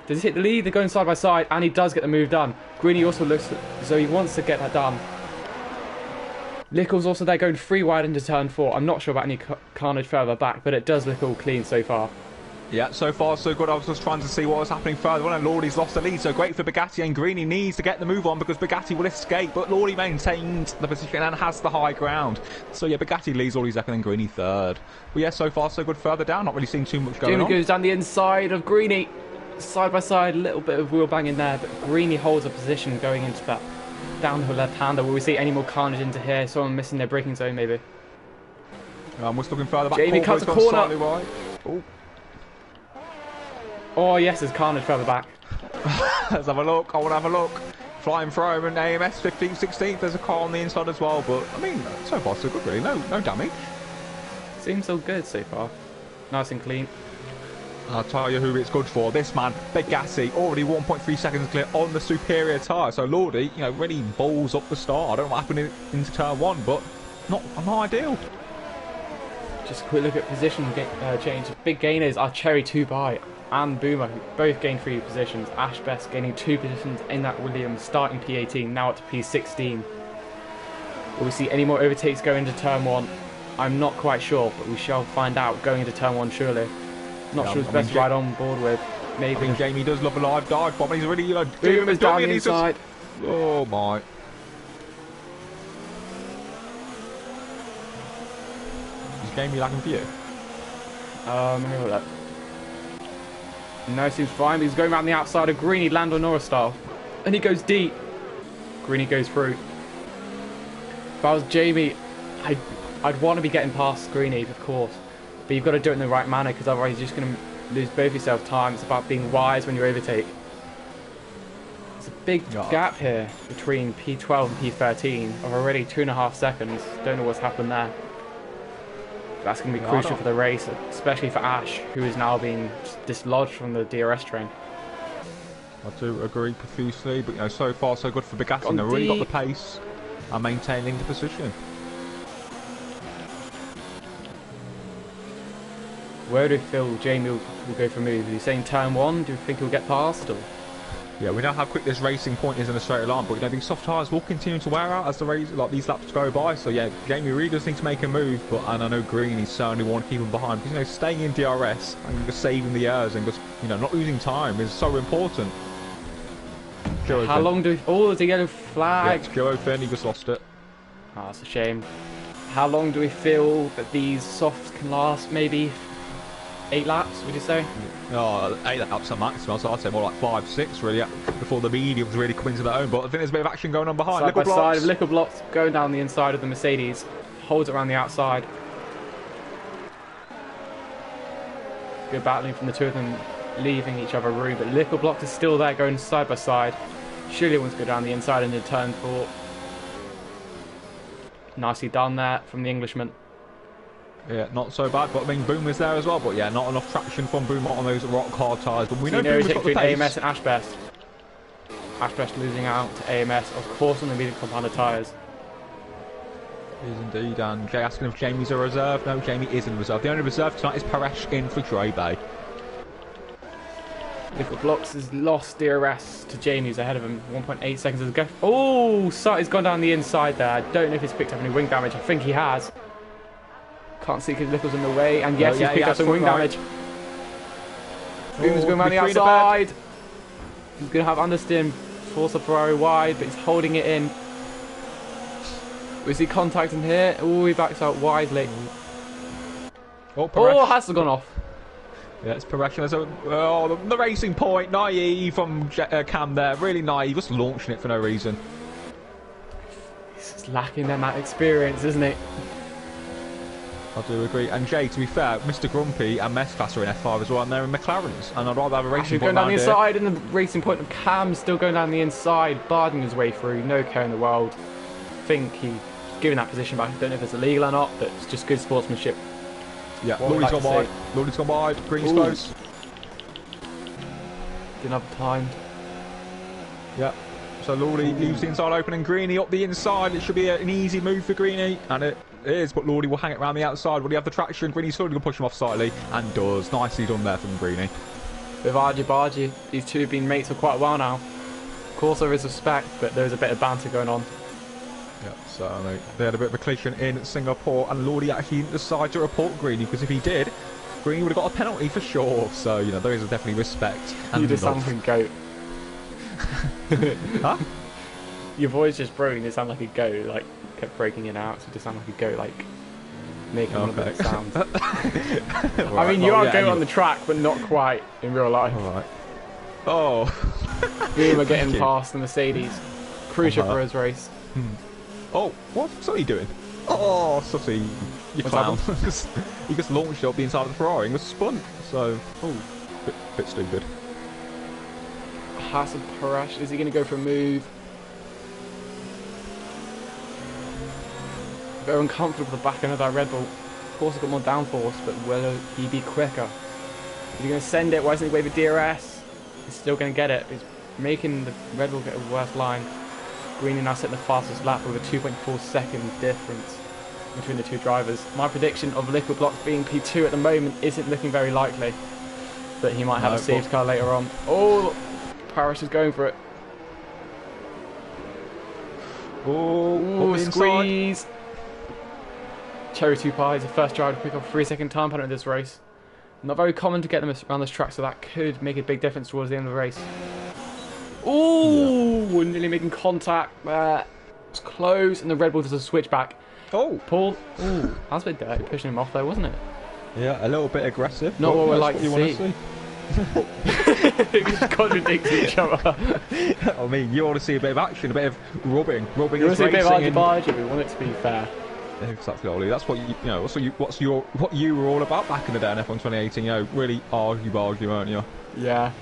Speaker 2: Does he hit the lead? They're going side by side, and he does get the move done. Greeny also looks as though he wants to get that done. Lickle's also there going 3 wide into turn 4. I'm not sure about any carnage further back, but it does look all clean so far.
Speaker 1: Yeah, so far so good. I was just trying to see what was happening further on, and Lordy's lost the lead, so great for Bugatti, and Greeny needs to get the move on because Bugatti will escape, but Lordy maintains the position and has the high ground. So yeah, Bugatti leads Lordy second and Greeny third. But yeah, so far so good further down, not really seeing too much going on.
Speaker 2: Jamie goes down the inside of Greeny, side by side, a little bit of wheel banging there, but Greeny holds a position going into that downhill left-hander. Will we see any more carnage into here? Someone missing their braking zone maybe.
Speaker 1: We're just looking further back.
Speaker 2: Jamie cuts a corner. Oh yes, there's carnage further back.
Speaker 1: Let's have a look. I want to have a look. Flying Foam and AMS 15th, 16th. There's a car on the inside as well, but I mean, so far so good really. No damage.
Speaker 2: Seems so good so far. Nice and clean.
Speaker 1: I'll tell you who it's good for. This man, Bugatti, already 1.3 seconds clear on the superior tyre. So Lordy, really balls up the start. I don't know what happened into turn 1, but not ideal.
Speaker 2: Just a quick look at position change. Big gainers are Cherry 2 by and Boomer, who both gained 3 positions. Ash Best gaining 2 positions in that Williams, starting P18, now up to P16. Will we see any more overtakes going into turn 1? I'm not quite sure, but we shall find out going into turn 1 surely. Not sure who's best to ride on board with. Maybe.
Speaker 1: I think Jamie does love a live dive bomb. He's really,
Speaker 2: Boom is down the inside.
Speaker 1: Oh my. Is Jamie lagging for you?
Speaker 2: Here we go. No, seems fine, but he's going around the outside of Greeny, Lando Norris style. And he goes deep. Greeny goes through. If I was Jamie, I'd want to be getting past Greeny, of course. But you've got to do it in the right manner, because otherwise you're just going to lose both yourself time. It's about being wise when you overtake. There's a big gap here between P12 and P13 of already 2.5 seconds. Don't know what's happened there. That's going to be crucial for the race, especially for Ash, who is now being dislodged from the DRS train.
Speaker 1: I do agree profusely, but so far so good for Bugatti. They've really got the pace and maintaining the position.
Speaker 2: Where do you feel Jamie will go for a move? Are you saying turn 1? Do you think he'll get past? Or?
Speaker 1: Yeah, we know how quick this racing point is in a straight line, but these soft tyres will continue to wear out as the race, these laps go by. So yeah, Jamie really does need to make a move, and I know Greeny certainly want to keep him behind because staying in DRS and just saving the airs and just not losing time is so important.
Speaker 2: How long do? Oh, there's a yellow flag.
Speaker 1: Yeah, it's Joe Finn, he just lost it.
Speaker 2: Oh, that's a shame. How long do we feel that these softs can last? Maybe 8 laps, would you say?
Speaker 1: Oh, 8 laps at maximum, so I'd say more like 5, 6 really, before the mediums really come into their own. But I think there's a bit of action going on behind.
Speaker 2: Side by side of Liquor Blocks going down the inside of the Mercedes. Holds it around the outside. Good battling from the two of them, leaving each other room. But Liquor Blocks is still there, going side by side. Surely wants to go down the inside into turn 4. Nicely done there from the Englishman.
Speaker 1: Yeah, not so bad, but I mean, Boom is there as well, but yeah, not enough traction from Boom on those rock hard tyres, but we know Boom has got the pace.
Speaker 2: AMS and Ashbest. Ashbest losing out to AMS, of course, on the medium compounded tyres.
Speaker 1: Is indeed, and Jay asking if Jamie's a reserve. No, Jamie isn't a reserve. The only reserve tonight is Paresh in for Dre Bay.
Speaker 2: Liquid Blocks has lost DRS to Jamie, who's ahead of him. 1.8 seconds ago. Oh, Sutty's gone down the inside there. I don't know if he's picked up any wing damage. I think he has. Can't see because Little's in the way. And yes, he's picked up some wing damage. Boom's going around the outside. He's going to have understeer force a Ferrari wide, but he's holding it in. Is he contacting here? Oh, he backs out widely. Oh, has gone off.
Speaker 1: Yeah, it's Paresh. Oh, the racing point. Naive from Cam there. Really naive. Just launching it for no reason.
Speaker 2: He's just lacking that experience, isn't it?
Speaker 1: I do agree. And Jay, to be fair, Mr. Grumpy and Messclass are in F5 as well, and they're in McLarens. And I'd rather have a racing point
Speaker 2: going down the inside, and the racing point of Cam still going down the inside, barging his way through. No care in the world. I think he's given that position back. I don't know if it's illegal or not, but it's just good sportsmanship.
Speaker 1: Yeah, Lawley's gone wide. Lawley's gone wide. Green's close.
Speaker 2: Didn't have time.
Speaker 1: Yeah. So Lawley leaves the inside open and Greeny up the inside. It should be an easy move for Greeny, and it is, but Lawley will hang it around the outside. Will he have the traction? Greeny's slowly going to push him off slightly, and does. Nicely done there from Greeny.
Speaker 2: With Argy-Bargy, these two have been mates for quite a while now. Of course there is respect, but there's a bit of banter going on.
Speaker 1: Yeah, so they had a bit of a collision in Singapore, and Lawley actually didn't decide to report Greeny, because if he did, Greeny would have got a penalty for sure. So, there is definitely respect. And
Speaker 2: you just sound like a goat.
Speaker 1: Huh?
Speaker 2: Your voice just broke and you sound like a goat, like kept breaking it out, so you just sound like a goat, like making one of the sounds. Right, I mean, you are a goat on the track, but not quite in real life.
Speaker 1: Alright. Oh.
Speaker 2: We were getting past the Mercedes. Crucial for his race.
Speaker 1: Oh, what's he doing? Oh, Sutty, you clown. He just launched up the inside of the Ferrari and was spun. So, bit stupid.
Speaker 2: Hassan Parash, is he going to go for a move? Very uncomfortable with the back end of that Red Bull. Of course, he's got more downforce, but will he be quicker? Is he going to send it? Why isn't he waving DRS? He's still going to get it. He's making the Red Bull get a worse line. Greeny now setting the fastest lap with a 2.4 second difference between the two drivers. My prediction of Liquid Blocks being P2 at the moment isn't looking very likely, but he might have a safety car later on. Oh, Parrish is going for it.
Speaker 1: Oh,
Speaker 2: Ooh, squeeze. Cherry 2 Pies, the first driver to pick up a 3-second time penalty in this race. Not very common to get them around this track, so that could make a big difference towards the end of the race. Ooh, yeah. Nearly making contact there. It's close, and the Red Bull does a switchback.
Speaker 1: Oh,
Speaker 2: Paul. Ooh, that's a bit dirty, pushing him off there, wasn't it?
Speaker 1: Yeah, a little bit aggressive.
Speaker 2: Not what we like to
Speaker 1: see.
Speaker 2: It just contradicts each other.
Speaker 1: I mean, you want to see a bit of action, a bit of rubbing.
Speaker 2: You want to see a bit of argy-bargy, we want it to be fair.
Speaker 1: Exactly, Ollie. That's what what you were all about back in the day in F1 2018. You know, really argy-bargy, weren't you?
Speaker 2: Yeah.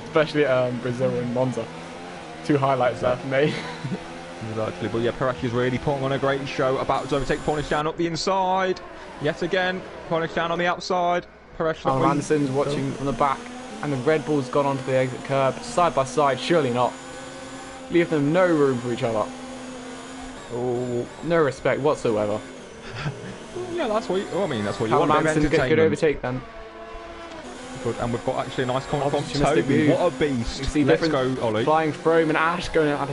Speaker 2: Especially at Brazil and Monza. 2 highlights there for me.
Speaker 1: Exactly, but yeah, Perez is really putting on a great show. About to overtake Pornistan up the inside. Yet again, Pornistan on the outside. Perez.
Speaker 2: Anderson's watching from the back, and the Red Bull's gone onto the exit curb, side by side. Surely not. Leave them no room for each other.
Speaker 1: Oh,
Speaker 2: no respect whatsoever.
Speaker 1: Yeah, that's what. That's what you
Speaker 2: Callum
Speaker 1: want.
Speaker 2: Anderson good overtake then.
Speaker 1: Good, and we've got actually a nice comment from Toby. What a beast!
Speaker 2: You see
Speaker 1: Let's go, Ollie.
Speaker 2: Flying Frome and Ash going at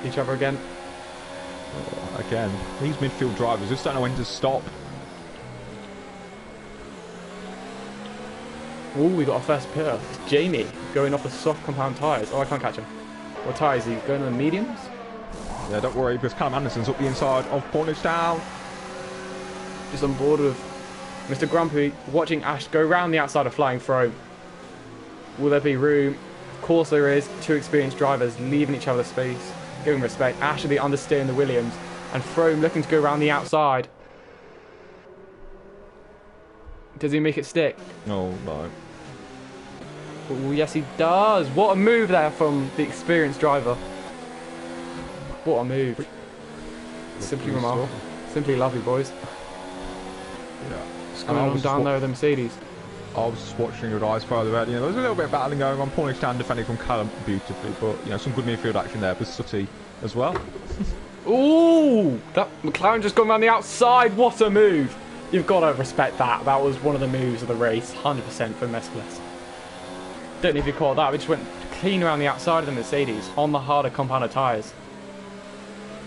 Speaker 2: each other again.
Speaker 1: Oh, again, these midfield drivers just don't know when to stop.
Speaker 2: Oh, we got our first pitter. It's Jamie going off the soft compound tyres. Oh, I can't catch him. What tyres? Are you going on the mediums?
Speaker 1: Yeah, don't worry, because Callum Anderson's up the inside of Pornistan.
Speaker 2: Just on board with Mr. Grumpy, watching Ash go round the outside of Flying Frome. Will there be room? Of course there is. 2 experienced drivers leaving each other space, giving respect. Ash will be understeering the Williams, and Frome looking to go round the outside. Does he make it stick?
Speaker 1: Oh, no.
Speaker 2: Oh, yes, he does. What a move there from the experienced driver. What a move. Simply remarkable. Simply lovely, boys.
Speaker 1: Yeah.
Speaker 2: And on down there with the Mercedes.
Speaker 1: I was just watching your eyes further out. You know, there was a little bit of battling going on. Pornistan defending from Callum beautifully, but you know, some good midfield action there with Sutty as well.
Speaker 2: Ooh, that McLaren just gone around the outside. What a move! You've got to respect that. That was one of the moves of the race, 100% for Mescalus. Don't know if you caught that. We just went clean around the outside of the Mercedes on the harder compounded tyres.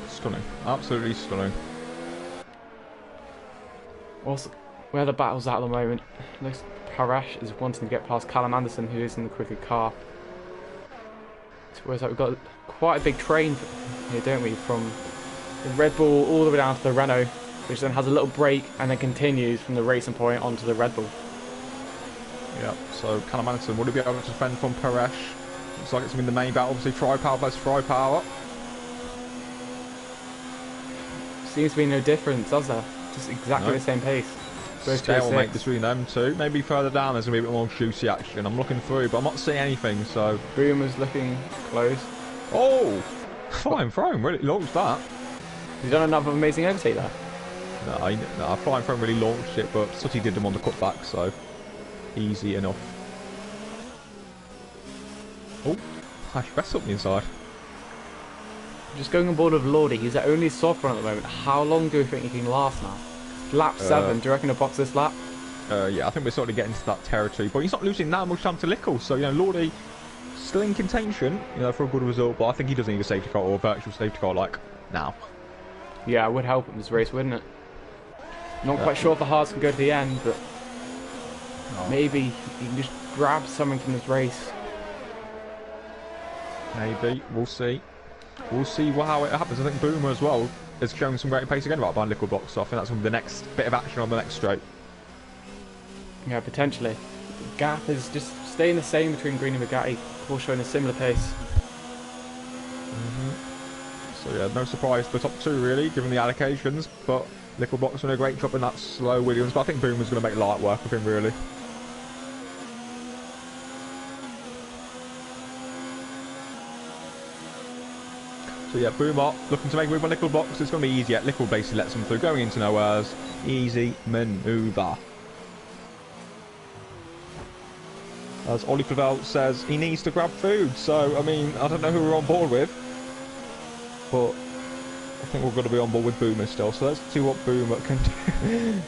Speaker 1: Stunning, absolutely stunning.
Speaker 2: Also, where the battle's at the moment, looks Parash is wanting to get past Callum Anderson, who is in the quicker car. So whereas we've got quite a big train here, don't we? From the Red Bull all the way down to the Renault, which then has a little break and then continues from the racing point onto the Red Bull.
Speaker 1: Yeah, so Callum Anderson, would he be able to defend from Parash? Looks like it's been the main battle, obviously Tri-Power versus Tri-Power.
Speaker 2: Seems to be no difference, does there? Just exactly the same pace.
Speaker 1: Stalemate between them two. Maybe further down there's going to be a bit more juicy action. I'm looking through, but I'm not seeing anything, so...
Speaker 2: Boom was looking close.
Speaker 1: Oh! Flying Frome really launched that.
Speaker 2: He's done another amazing overtake there.
Speaker 1: No, Flying Frome really launched it, but Sutty did them on the cutback, so... easy enough. Oh! Hash best up the inside.
Speaker 2: Just going on board with Lordy, he's the only soft run at the moment. How long do you think he can last now? Lap 7, do you reckon he'll box this lap?
Speaker 1: Yeah, I think we're sort of getting to that territory, but he's not losing that much time to Lickle, so, you know, Lordy still in contention, you know, for a good result, but I think he doesn't need a safety car or a virtual safety car, like, now.
Speaker 2: Yeah, it would help in this race, wouldn't it? Not quite sure if the hards can go to the end, but maybe he can just grab something from this race.
Speaker 1: Maybe, we'll see. We'll see how it happens. I think Boomer as well has shown some great pace again right behind Lickle Box, so I think that's going to be the next bit of action on the next straight.
Speaker 2: Yeah, potentially. The gap is just staying the same between Green and Bugatti, all showing a similar pace.
Speaker 1: So yeah, no surprise for the top 2 really, given the allocations, but Lickle Box doing a great job in that slow Williams, but I think Boomer's going to make light work of him really. So yeah, Boomer looking to make a move on Lickle Box. It's going to be easy. Lickle basically lets them through, going into nowheres. Easy manoeuvre. As Ollie Clavel says, he needs to grab food. So, I mean, I don't know who we're on board with, but I think we're going to be on board with Boomer still. So let's see what Boomer can do.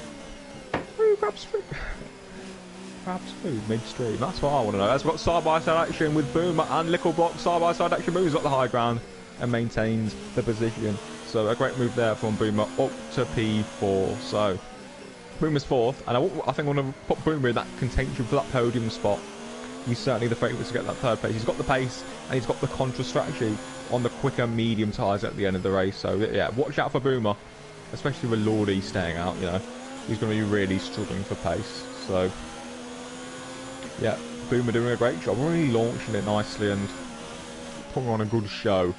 Speaker 1: Who grabs food? Grabs food midstream. That's what I want to know. That's got side-by-side action with Boomer and Lickle Box. Side-by-side action. Boomer's got the high ground. and maintains the position. So a great move there from Boomer up to P4. So Boomer's fourth, and I think I want to put Boomer in that contention for that podium spot. He's certainly the favourite to get that third place. He's got the pace and he's got the contra strategy on the quicker medium tyres at the end of the race. So yeah, watch out for Boomer, especially with Lordy staying out. You know, he's going to be really struggling for pace. So yeah, Boomer doing a great job, really launching it nicely and putting on a good show.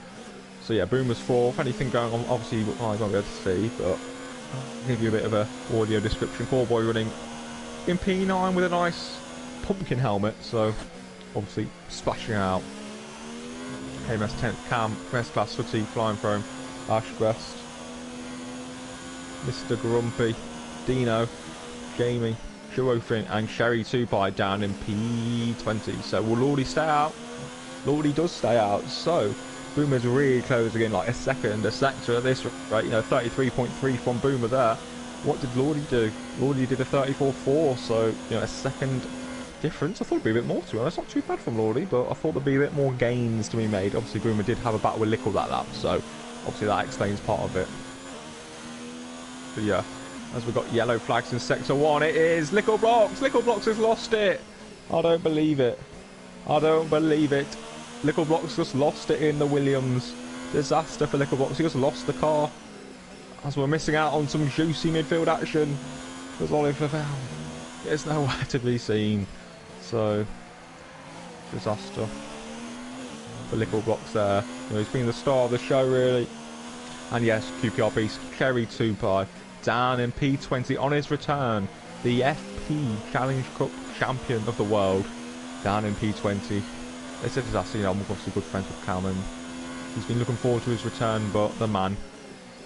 Speaker 1: So yeah, Boomer's fourth. Anything going on, obviously, I won't be able to see, but I'll give you a bit of a audio description. Poor boy running in P9 with a nice pumpkin helmet, so obviously splashing out. KMS 10th Cam, Best Class Sooty, flying for him. Ashcrest, Mr. Grumpy, Dino, Jamie, Shirofin, and Sherry Tupai down in P20. So will Lordy stay out? Lordy does stay out, so Boomer's really closing in like a second, a sector at this rate, you know, 33.3 from Boomer there. What did Lordy do? Lordy did a 34.4, so, you know, a second difference. I thought it'd be a bit more, to be honest. Not too bad from Lordy, but I thought there'd be a bit more gains to be made. Obviously, Boomer did have a battle with Lickle that lap, so obviously that explains part of it. But yeah, as we've got yellow flags in sector 1, it is Lickle Blocks. Lickle Blocks has lost it. I don't believe it. I don't believe it. Lickle Blocks just lost it in the Williams. Disaster for Lickle Blocks. He just lost the car. As we're missing out on some juicy midfield action. There's Oliver Val. It's nowhere to be seen. So, disaster for Lickle Blocks there. You know, he's been the star of the show, really. And yes, QPR piece, Cherry Tupai down in P20 on his return. The FP Challenge Cup champion of the world down in P20. It's a disaster. You know, I'm obviously good friends with Cam, and he's been looking forward to his return, but the man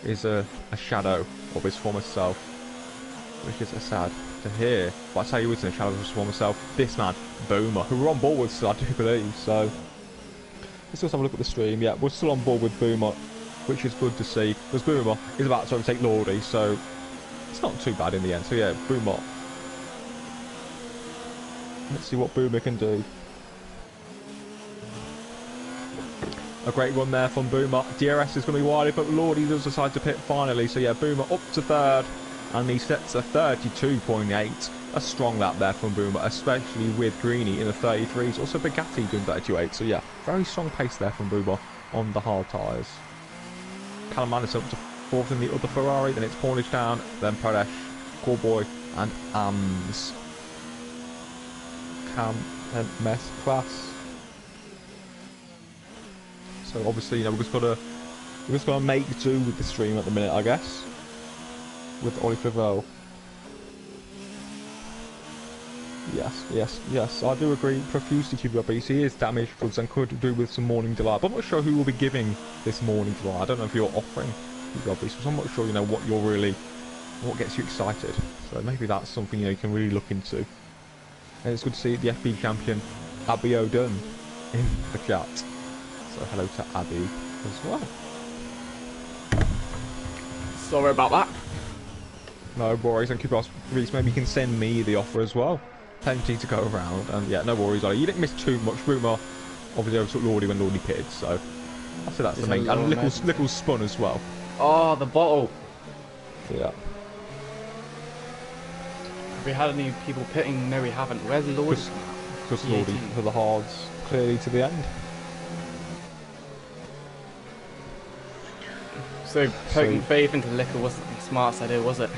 Speaker 1: is a shadow of his former self, which is sad to hear. But I tell you, he's in a shadow of his former self. This man, Boomer, who we're on board with still, I do believe. So let's just have a look at the stream. Yeah, we're still on board with Boomer, which is good to see, because Boomer is about to overtake Lordy, so it's not too bad in the end. So yeah, Boomer. Let's see what Boomer can do. A great run there from Boomer. DRS is going to be wide, but Lordy does decide to pit finally. So yeah, Boomer up to third, and he sets a 32.8. A strong lap there from Boomer, especially with Greeny in the 33s. Also Bugatti doing 32.8. So yeah, very strong pace there from Boomer on the hard tyres. Callum Anderson up to fourth in the other Ferrari. Then it's Cornish down, then Pradesh, Corboy, and Ams. Cam and Mess class. So obviously, you know, we're just gonna make do with the stream at the minute, I guess. With Ollie Flavel. Yes, I do agree profusely to QBRBs. He is damaged goods and could do with some morning delight. But I'm not sure who will be giving this morning delight. I don't know if you're offering QBRBs, so I'm not sure, you know, what gets you excited. So maybe that's something, you know, you can really look into. And it's good to see the FB champion Abby O'Dunn in the chat. So hello to Abby as well.
Speaker 2: Sorry about that.
Speaker 1: No worries, and QBRBs, maybe you can send me the offer as well. Plenty to go around, and yeah, no worries, Ollie. You didn't miss too much. Boomer obviously overtook Lordy when Lordy pitted, so I say that's the main. And Lickle's spun as well.
Speaker 2: Oh, the bottle.
Speaker 1: Yeah.
Speaker 2: Have we had any people pitting? No, we haven't. Where's Lordy?
Speaker 1: Just Lordy for the hards, clearly to the end.
Speaker 2: So poking faith into Lickle wasn't the smartest idea, was it?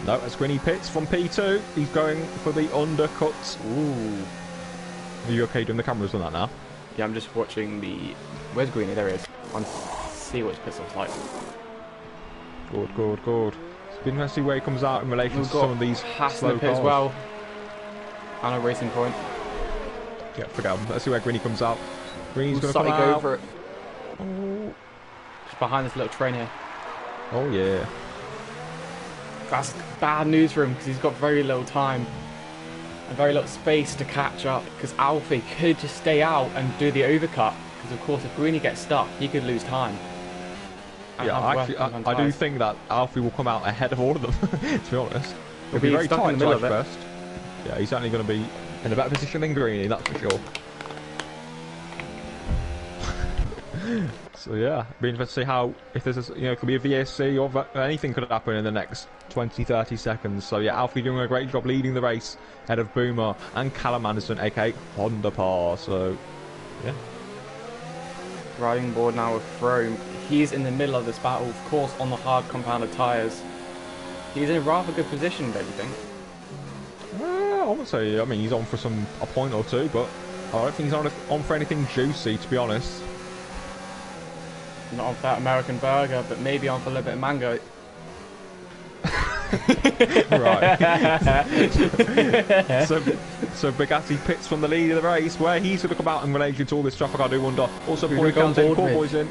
Speaker 1: No, as Grinny pits from P2. He's going for the undercuts. Ooh. Are you okay doing the cameras on that now?
Speaker 2: Yeah, I'm just watching the... Where's Greeny? There he is. I want to see what his pit stop's like.
Speaker 1: Good. It's been nice to see where he comes out in relation to some of these slow cars.
Speaker 2: As well. And a racing point.
Speaker 1: Yeah, forget him. Let's see where Greeny comes out. Greeny's going to come out.
Speaker 2: Go for it. Oh. Just behind this little train here.
Speaker 1: Oh, yeah.
Speaker 2: That's bad news for him because he's got very little time and very little space to catch up, because Alfie could just stay out and do the overcut, because of course if Greeny gets stuck he could lose time.
Speaker 1: Yeah, I do think that Alfie will come out ahead of all of them, to be honest. He'll be very tight first. Yeah, he's certainly going to be in a better position than Greeny, that's for sure. So yeah, be interested to see how, if there's a, could be a VSC or anything could happen in the next 20-30 seconds. So yeah, Alfie doing a great job leading the race ahead of Boomer and Callum Anderson, aka Honda Par. So yeah.
Speaker 2: Riding board now with Frome. He's in the middle of this battle, of course, on the hard compounded tyres. He's in a rather good position, don't you think?
Speaker 1: I wouldn't say. I mean, he's on for a point or two, but I don't think he's on for anything juicy, to be honest.
Speaker 2: Not on for that American burger, but maybe on for a little bit of mango.
Speaker 1: Right. so Bugatti pits from the lead of the race, where he's going to come out in relation to all this traffic. I do wonder. Also, Paulie comes in, Paul Boy's in.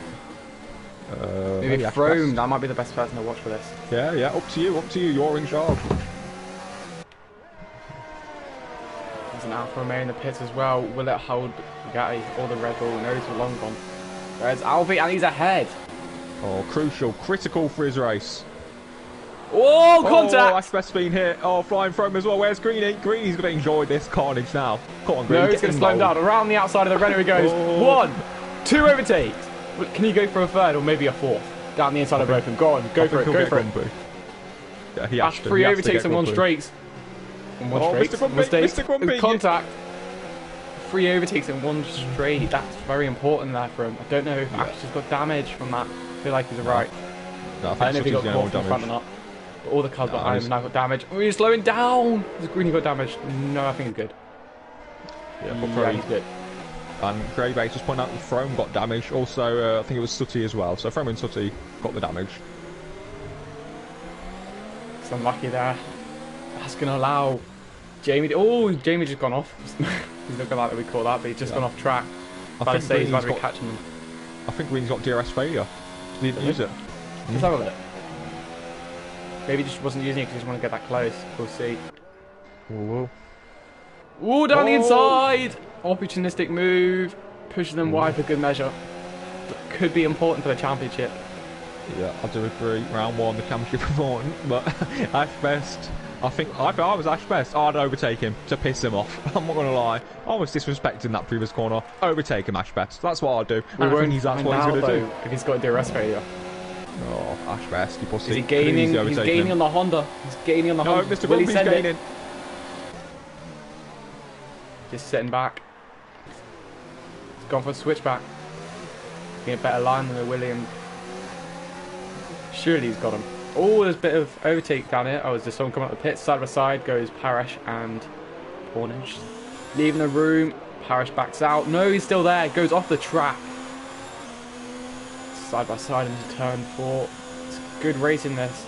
Speaker 2: Maybe Frome, that might be the best person to watch for this.
Speaker 1: Yeah, up to you, you're in charge.
Speaker 2: There's an Alfa Romeo in the pits as well. Will it hold Bugatti or the Red Bull? No, it's long gone. There's Alfie, and he's ahead.
Speaker 1: Oh, critical for his race.
Speaker 2: Oh, contact!
Speaker 1: Oh, Ashbeth's been hit. Oh, flying Frome as well. Where's Greeny? Greeny's going to enjoy this carnage now. Come on, Greeny.
Speaker 2: No, he's going to slow him down. Around the outside of the Renault he goes. Oh. 1, 2 overtakes. Can you go for a third or maybe a fourth? Down the inside of both of them. Go on, go for it.
Speaker 1: Yeah, he has
Speaker 2: to. 3 overtakes and 1 straight. And 1 straight.
Speaker 1: Mr. Grumpy.
Speaker 2: Contact. 3 overtakes and 1 straight. That's very important there for him. I don't know if Ash has got damage from that. I feel like he's alright.
Speaker 1: No,
Speaker 2: I don't know if he got caught from front or not. But all the cars behind him now got damage. Oh, he's slowing down. Has Greeny got damage? No, I think he's good.
Speaker 1: Yeah,
Speaker 2: he's good.
Speaker 1: And Grey Base just pointing out that Frome got damage. Also, I think it was Sutty as well. So Frome and Sutty got the damage.
Speaker 2: It's unlucky there. That's going to allow Jamie... Oh, Jamie just gone off. He's not going to like that we call that, but he's just gone off track. I think he's about to be catching him.
Speaker 1: I think Green's got DRS failure. He didn't use it.
Speaker 2: Let's have a look. Maybe he just wasn't using it because he just want to get that close. We'll see.
Speaker 1: Whoa.
Speaker 2: Ooh, down the inside! Opportunistic move. Pushing them wide for good measure. Could be important for the championship.
Speaker 1: Yeah, I do agree. Round 1, the championship important. But Ash Best, I think if I was Ash Best, I'd overtake him to piss him off. I'm not going to lie. I was disrespecting that previous corner. Overtake him, Ash Best. That's what I'd do.
Speaker 2: That's what he's going to do. If he's got a DRS failure.
Speaker 1: Oh, Ash Best, you pussy.
Speaker 2: Is he gaining? He's gaining on the Honda. He's gaining on the Honda.
Speaker 1: No, Mr. Grumpy's gaining.
Speaker 2: Just sitting back. He's gone for a switchback. Getting a better line than the William. Surely he's got him. Oh, there's a bit of overtake down here. Oh, is there someone coming up the pit? Side by side goes Parish and Pornage. Leaving the room. Parish backs out. No, he's still there. Goes off the track. Side by side into turn 4. It's good racing this.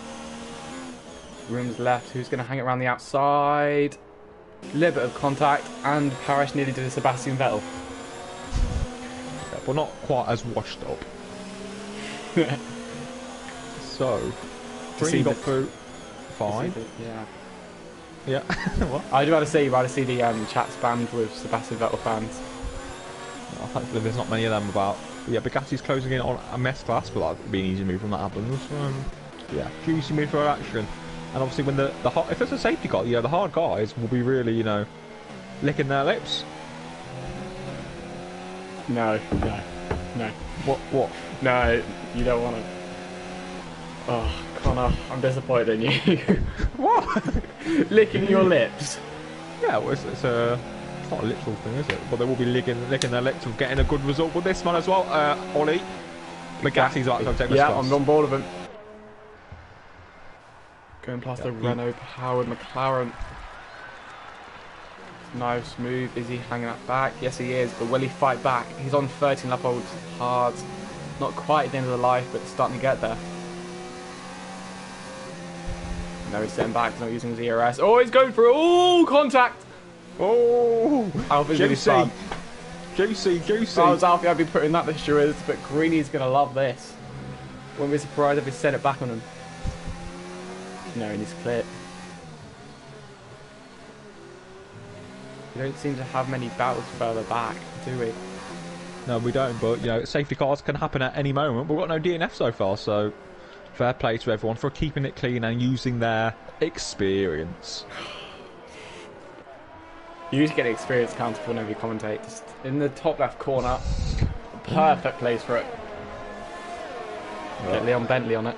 Speaker 2: Room's left. Who's going to hang it around the outside? A little bit of contact, and Parish nearly did a Sebastian Vettel.
Speaker 1: Yeah, but not quite as washed up. So, Green got through fine.
Speaker 2: Yeah.
Speaker 1: Yeah. What?
Speaker 2: I was about to say, you'd rather see the chat spammed with Sebastian Vettel fans.
Speaker 1: Well, thankfully, there's not many of them about. But yeah, Bugatti's closing in on a mess class, but that'd be an easy move when that happens. Yeah, juicy move for action. And obviously, when the if there's a safety car, the hard guys will be really, licking their lips.
Speaker 2: No.
Speaker 1: What?
Speaker 2: No, you don't want to. Oh, Connor, I'm disappointed in you.
Speaker 1: What?
Speaker 2: Licking your lips.
Speaker 1: Yeah, well, it's not a literal thing, is it? But they will be licking their lips and getting a good result with this one as well. Ollie, Bugatti's about to take this class.
Speaker 2: I'm on board with him. Going past the Renault-powered McLaren. Nice move. Is he hanging up back? Yes, he is. But will he fight back? He's on 13 lap olds hard. Not quite at the end of the life, but starting to get there. No, he's sitting back. He's not using his ERS. Oh, he's going for contact.
Speaker 1: Oh,
Speaker 2: juicy.
Speaker 1: Juicy.
Speaker 2: If I was Alfie, I'd be putting that to Stewards, but Greeny's going to love this. Wouldn't be surprised if he sent it back on him. No, and he's clear. We don't seem to have many battles further back, do we?
Speaker 1: No, we don't, but, safety cars can happen at any moment. We've got no DNF so far, so fair play to everyone for keeping it clean and using their experience.
Speaker 2: You need to get the experience counted whenever you commentate. Just in the top left corner, perfect place for it. Get Leon Bentley on it.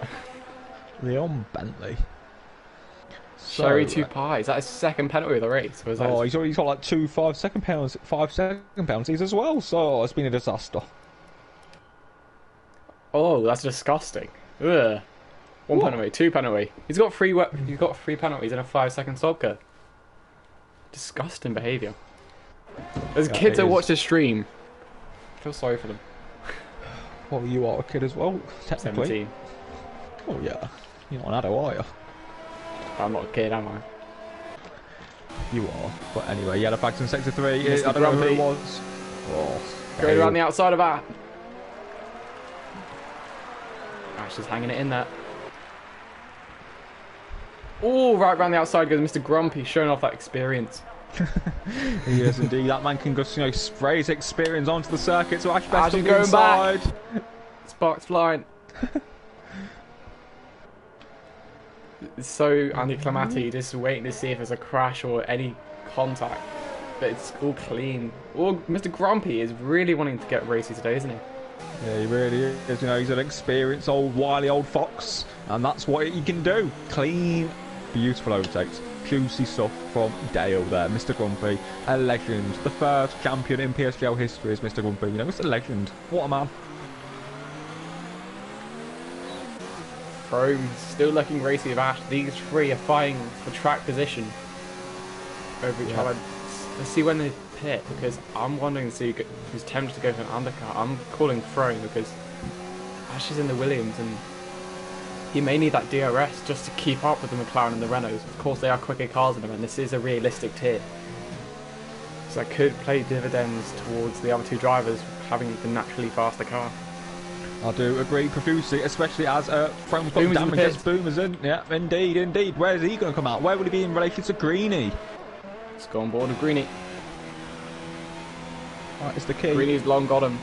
Speaker 1: Leon Bentley.
Speaker 2: Sherry 2 Pie. Is that his second penalty of the race? Or is that
Speaker 1: he's got like 2 5-second penalties as well. So it's been a disaster.
Speaker 2: Oh, that's disgusting. Ugh. One penalty, 2 penalty. He's got 3 penalties in a 5-second stop go. Disgusting behaviour. There's kids that watch this stream. I feel sorry for them.
Speaker 1: Well, you are a kid as well, technically.
Speaker 2: 17.
Speaker 1: Oh yeah. You're not an adult, are you?
Speaker 2: I'm not a kid, am I?
Speaker 1: You are. But anyway, yellow flags in sector 3. I
Speaker 2: Mr.
Speaker 1: don't know who
Speaker 2: Grumpy.
Speaker 1: it was. Oh,
Speaker 2: Going around the outside of that. Ash is hanging it in there. Oh, right around the outside goes Mr. Grumpy, showing off that experience.
Speaker 1: Yes, indeed. That man can just, spray his experience onto the circuit. So Ash best
Speaker 2: is
Speaker 1: on the
Speaker 2: going
Speaker 1: inside.
Speaker 2: back. Sparks flying. It's so anticlimactic, just waiting to see if there's a crash or any contact. But it's all clean. Oh, Mr. Grumpy is really wanting to get racy today, isn't he?
Speaker 1: Yeah, he really is. He's an experienced wily old fox, and that's what he can do. Clean, beautiful overtakes. Juicy stuff from Dale there. Mr. Grumpy, a legend. The first champion in PSGL history is Mr. Grumpy. Mr. Legend. What a man.
Speaker 2: Chrome still looking racy with Ash. These 3 are fighting for track position over each other. Let's see when they pit, because I'm wondering to see who's tempted to go for an undercut. I'm calling throwing because Ash is in the Williams and he may need that DRS just to keep up with the McLaren and the Renaults. Of course, they are quicker cars than them, and this is a realistic tier. So that could play dividends towards the other 2 drivers having the naturally faster car.
Speaker 1: I do agree profusely, especially as Frome's got
Speaker 2: Boomer's in the
Speaker 1: damage.
Speaker 2: pits.
Speaker 1: Boomer's in. Yeah, indeed. Where is he going to come out? Where would he be in relation to Greeny?
Speaker 2: Let's go on board with Greeny.
Speaker 1: That is the key.
Speaker 2: Greeny's long got him.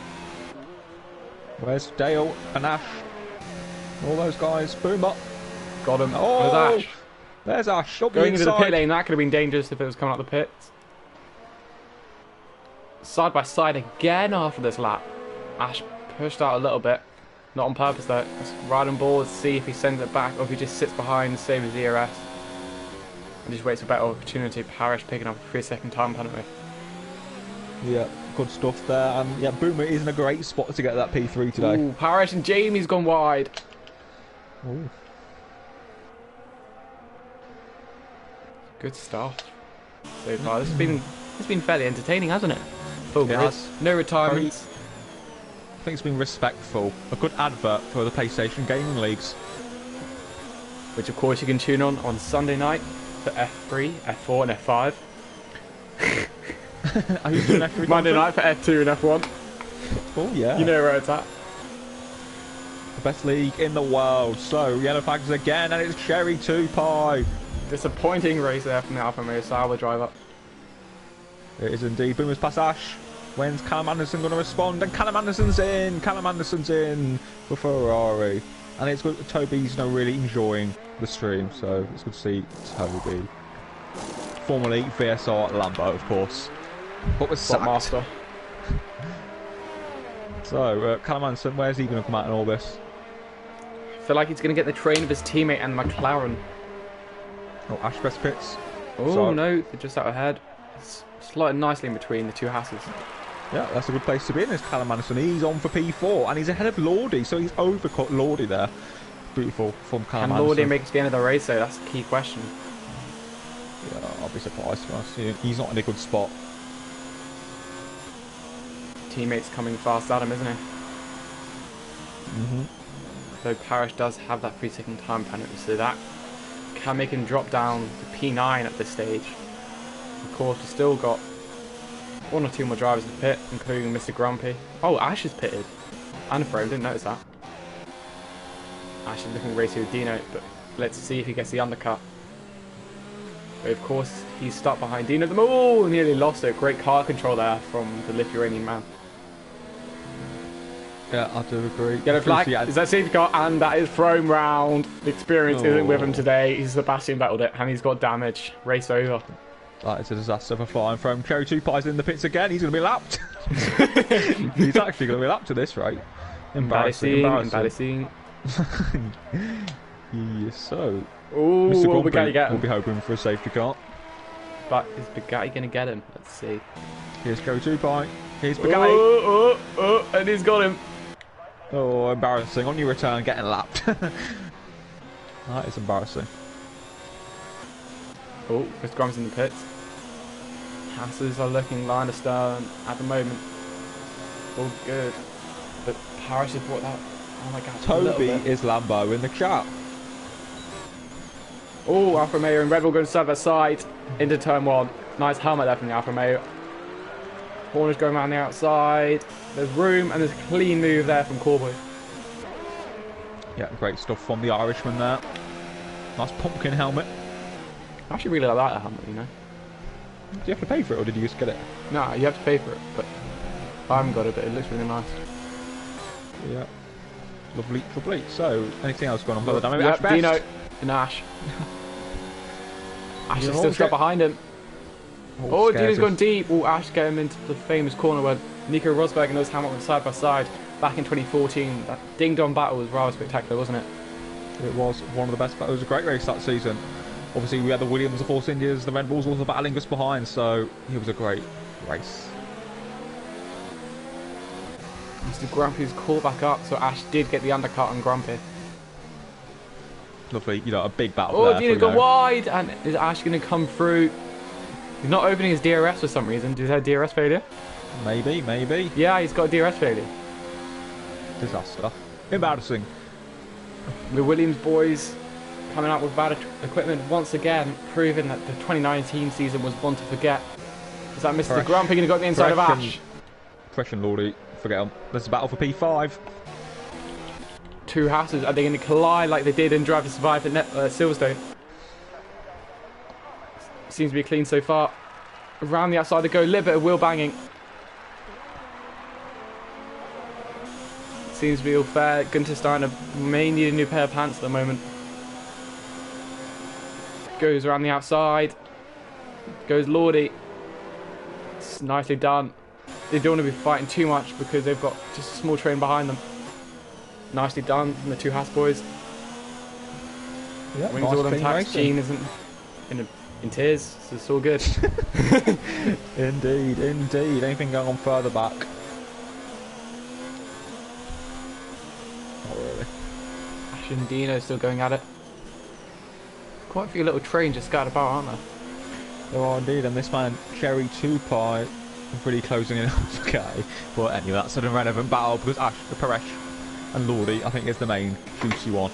Speaker 1: Where's Dale and Ash? All those guys. Boomer.
Speaker 2: Got him.
Speaker 1: Oh,
Speaker 2: Where's Ash?
Speaker 1: There's Ash. Up
Speaker 2: Going
Speaker 1: the
Speaker 2: into the pit
Speaker 1: inside.
Speaker 2: lane, that could have been dangerous if it was coming out the pits. Side by side again after this lap. Ash pushed out a little bit. Not on purpose though. Let's ride on board, see if he sends it back or if he just sits behind, save his DRS. And just waits for a better opportunity. Parrish picking up a 3-second time penalty.
Speaker 1: Yeah, good stuff there. And yeah, Boomer is in a great spot to get that P3 today.
Speaker 2: Ooh, Parrish and Jamie's gone wide.
Speaker 1: Ooh.
Speaker 2: Good stuff so far. This has been fairly entertaining, hasn't it? Full grid.
Speaker 1: has.
Speaker 2: No retirements.
Speaker 1: I think it's been respectful. A good advert for the PlayStation gaming leagues.
Speaker 2: Which of course you can tune on Sunday night for F3, F4 and F5.
Speaker 1: Are you doing F3
Speaker 2: Monday night for F2 and F1.
Speaker 1: Oh yeah.
Speaker 2: You know where it's at.
Speaker 1: The best league in the world. So yellow flags again, and it's Cherry 2 Pie.
Speaker 2: Disappointing race there from the Alfa Romeo Sauber driver.
Speaker 1: It is indeed. Boomer's past Ash. When's Callum Anderson going to respond? And Callum Anderson's in. Callum Anderson's in for Ferrari. And it's good. Toby's really enjoying the stream, so it's good to see Toby. Formerly VSR Lambo, of course, but was sacked.
Speaker 2: Master.
Speaker 1: So Callum Anderson, where's he going to come out in all this?
Speaker 2: I feel like he's going to get the train of his teammate and McLaren.
Speaker 1: Oh, Ash best pits.
Speaker 2: Oh
Speaker 1: So-
Speaker 2: no, they're just out ahead. It's slotted nicely in between the 2 Hasses.
Speaker 1: Yeah, that's a good place to be in. This Callum Anderson. He's on for P4 and he's ahead of Lordy, so he's overcut Lordy there. Beautiful from Callum
Speaker 2: Can
Speaker 1: Anderson.
Speaker 2: Lordy make it to the end of the race though? That's the key question.
Speaker 1: Yeah, I'll be surprised. To be honest. He's not in a good spot.
Speaker 2: Teammate's coming fast at him, isn't he? Though Parrish does have that 3-second time penalty, so that can make him drop down to P9 at this stage. Of course, we've still got 1 or 2 more drivers in the pit, including Mr. Grumpy. Oh, Ash is pitted. And Frome, didn't notice that. Ash is looking racy with Dino, but let's see if he gets the undercut. But of course, he's stuck behind Dino. Oh, nearly lost it. Great car control there from the Lithuanian man.
Speaker 1: Yeah, I do agree.
Speaker 2: Yellow flag. Is that safety car? And that is thrown round. The experience isn't with him today. He's Sebastian battled it, and he's got damage. Race over.
Speaker 1: That is a disaster for flying from Cherry 2 Pie's in the pits again. He's going to be lapped. He's actually going to be lapped to this rate. Embarrassing.
Speaker 2: Embarrassing.
Speaker 1: Yes, so
Speaker 2: Ooh,
Speaker 1: Mr.
Speaker 2: what Bugatti
Speaker 1: Grumpy
Speaker 2: get
Speaker 1: will
Speaker 2: him?
Speaker 1: be hoping for a safety car.
Speaker 2: But is Bugatti going to get him? Let's see.
Speaker 1: Here's Go 2 Pie. Here's Bugatti.
Speaker 2: And he's got him.
Speaker 1: Oh, embarrassing. On your return, getting lapped. That is embarrassing.
Speaker 2: Oh, Mr. Grumpy's in the pits. Hasses are looking line astern at the moment. All good. But Paris has brought that. Oh my god.
Speaker 1: Toby is Lambo in the chat.
Speaker 2: Oh, Alfa Romeo and Red Bull going side by side into turn one. Nice helmet there from the Alfa Romeo. Horner's going around the outside. There's room and there's a clean move there from Corboy.
Speaker 1: Yeah, great stuff from the Irishman there. Nice pumpkin helmet.
Speaker 2: I actually really like that helmet, you know.
Speaker 1: Do you have to pay for it or did you just get it?
Speaker 2: No, you have to pay for it, but I haven't got it, but it looks really nice.
Speaker 1: Yeah. Lovely, lovely. So, anything else going on further down? Maybe
Speaker 2: Yep,
Speaker 1: Ash Best?
Speaker 2: Dino and Ash. Ash is
Speaker 1: Dino
Speaker 2: still
Speaker 1: Holmes,
Speaker 2: stuck
Speaker 1: yeah.
Speaker 2: behind him. Oh, Dino's gone deep. Oh, Ash get him into the famous corner where Nico Rosberg and those Hamilton side by side back in 2014. That ding-dong battle was rather spectacular, wasn't it?
Speaker 1: It was one of the best. It was a great race that season. Obviously, we had the Williams, the Force Indias, the Red Bulls also battling us behind, so it was a great race.
Speaker 2: Mr. Grumpy's called back up, so Ash did get the undercut on Grumpy.
Speaker 1: Lovely, you know, a big battle
Speaker 2: Oh,
Speaker 1: there.
Speaker 2: Dino's gone wide, and is Ash going to come through? He's not opening his DRS for some reason. Does he have DRS failure?
Speaker 1: Maybe, maybe.
Speaker 2: Yeah, he's got a DRS failure.
Speaker 1: Disaster. Embarrassing.
Speaker 2: The Williams boys coming out with bad equipment once again, proving that the 2019 season was one to forget. Is that Mr. Grumpy going to go to the inside of Ash?
Speaker 1: Fresh and Lordy, forget them. There's a battle for P5.
Speaker 2: Two Hasses, are they going to collide like they did in Drive to Survive at Silverstone? Seems to be clean so far. Around the outside they go, a little bit of wheel banging. Seems to be all fair. Gunter Steiner may need a new pair of pants at the moment. Goes around the outside. Goes Lordy. It's nicely done. They don't want to be fighting too much because they've got just a small train behind them. Nicely done from the two Haas boys.
Speaker 1: Yeah,
Speaker 2: Wings all intact. Gene isn't in tears, so it's all good.
Speaker 1: Indeed, indeed. Anything going on further back? Not really.
Speaker 2: Ash and Dino still going at it. Quite a few little trains just scattered about, aren't there?
Speaker 1: There are indeed, and this man, Cherry 2 Pie, pretty closing in on okay. But anyway, that's an irrelevant battle because Ash, the Paresh, and Lordy, I think, is the main juicy one.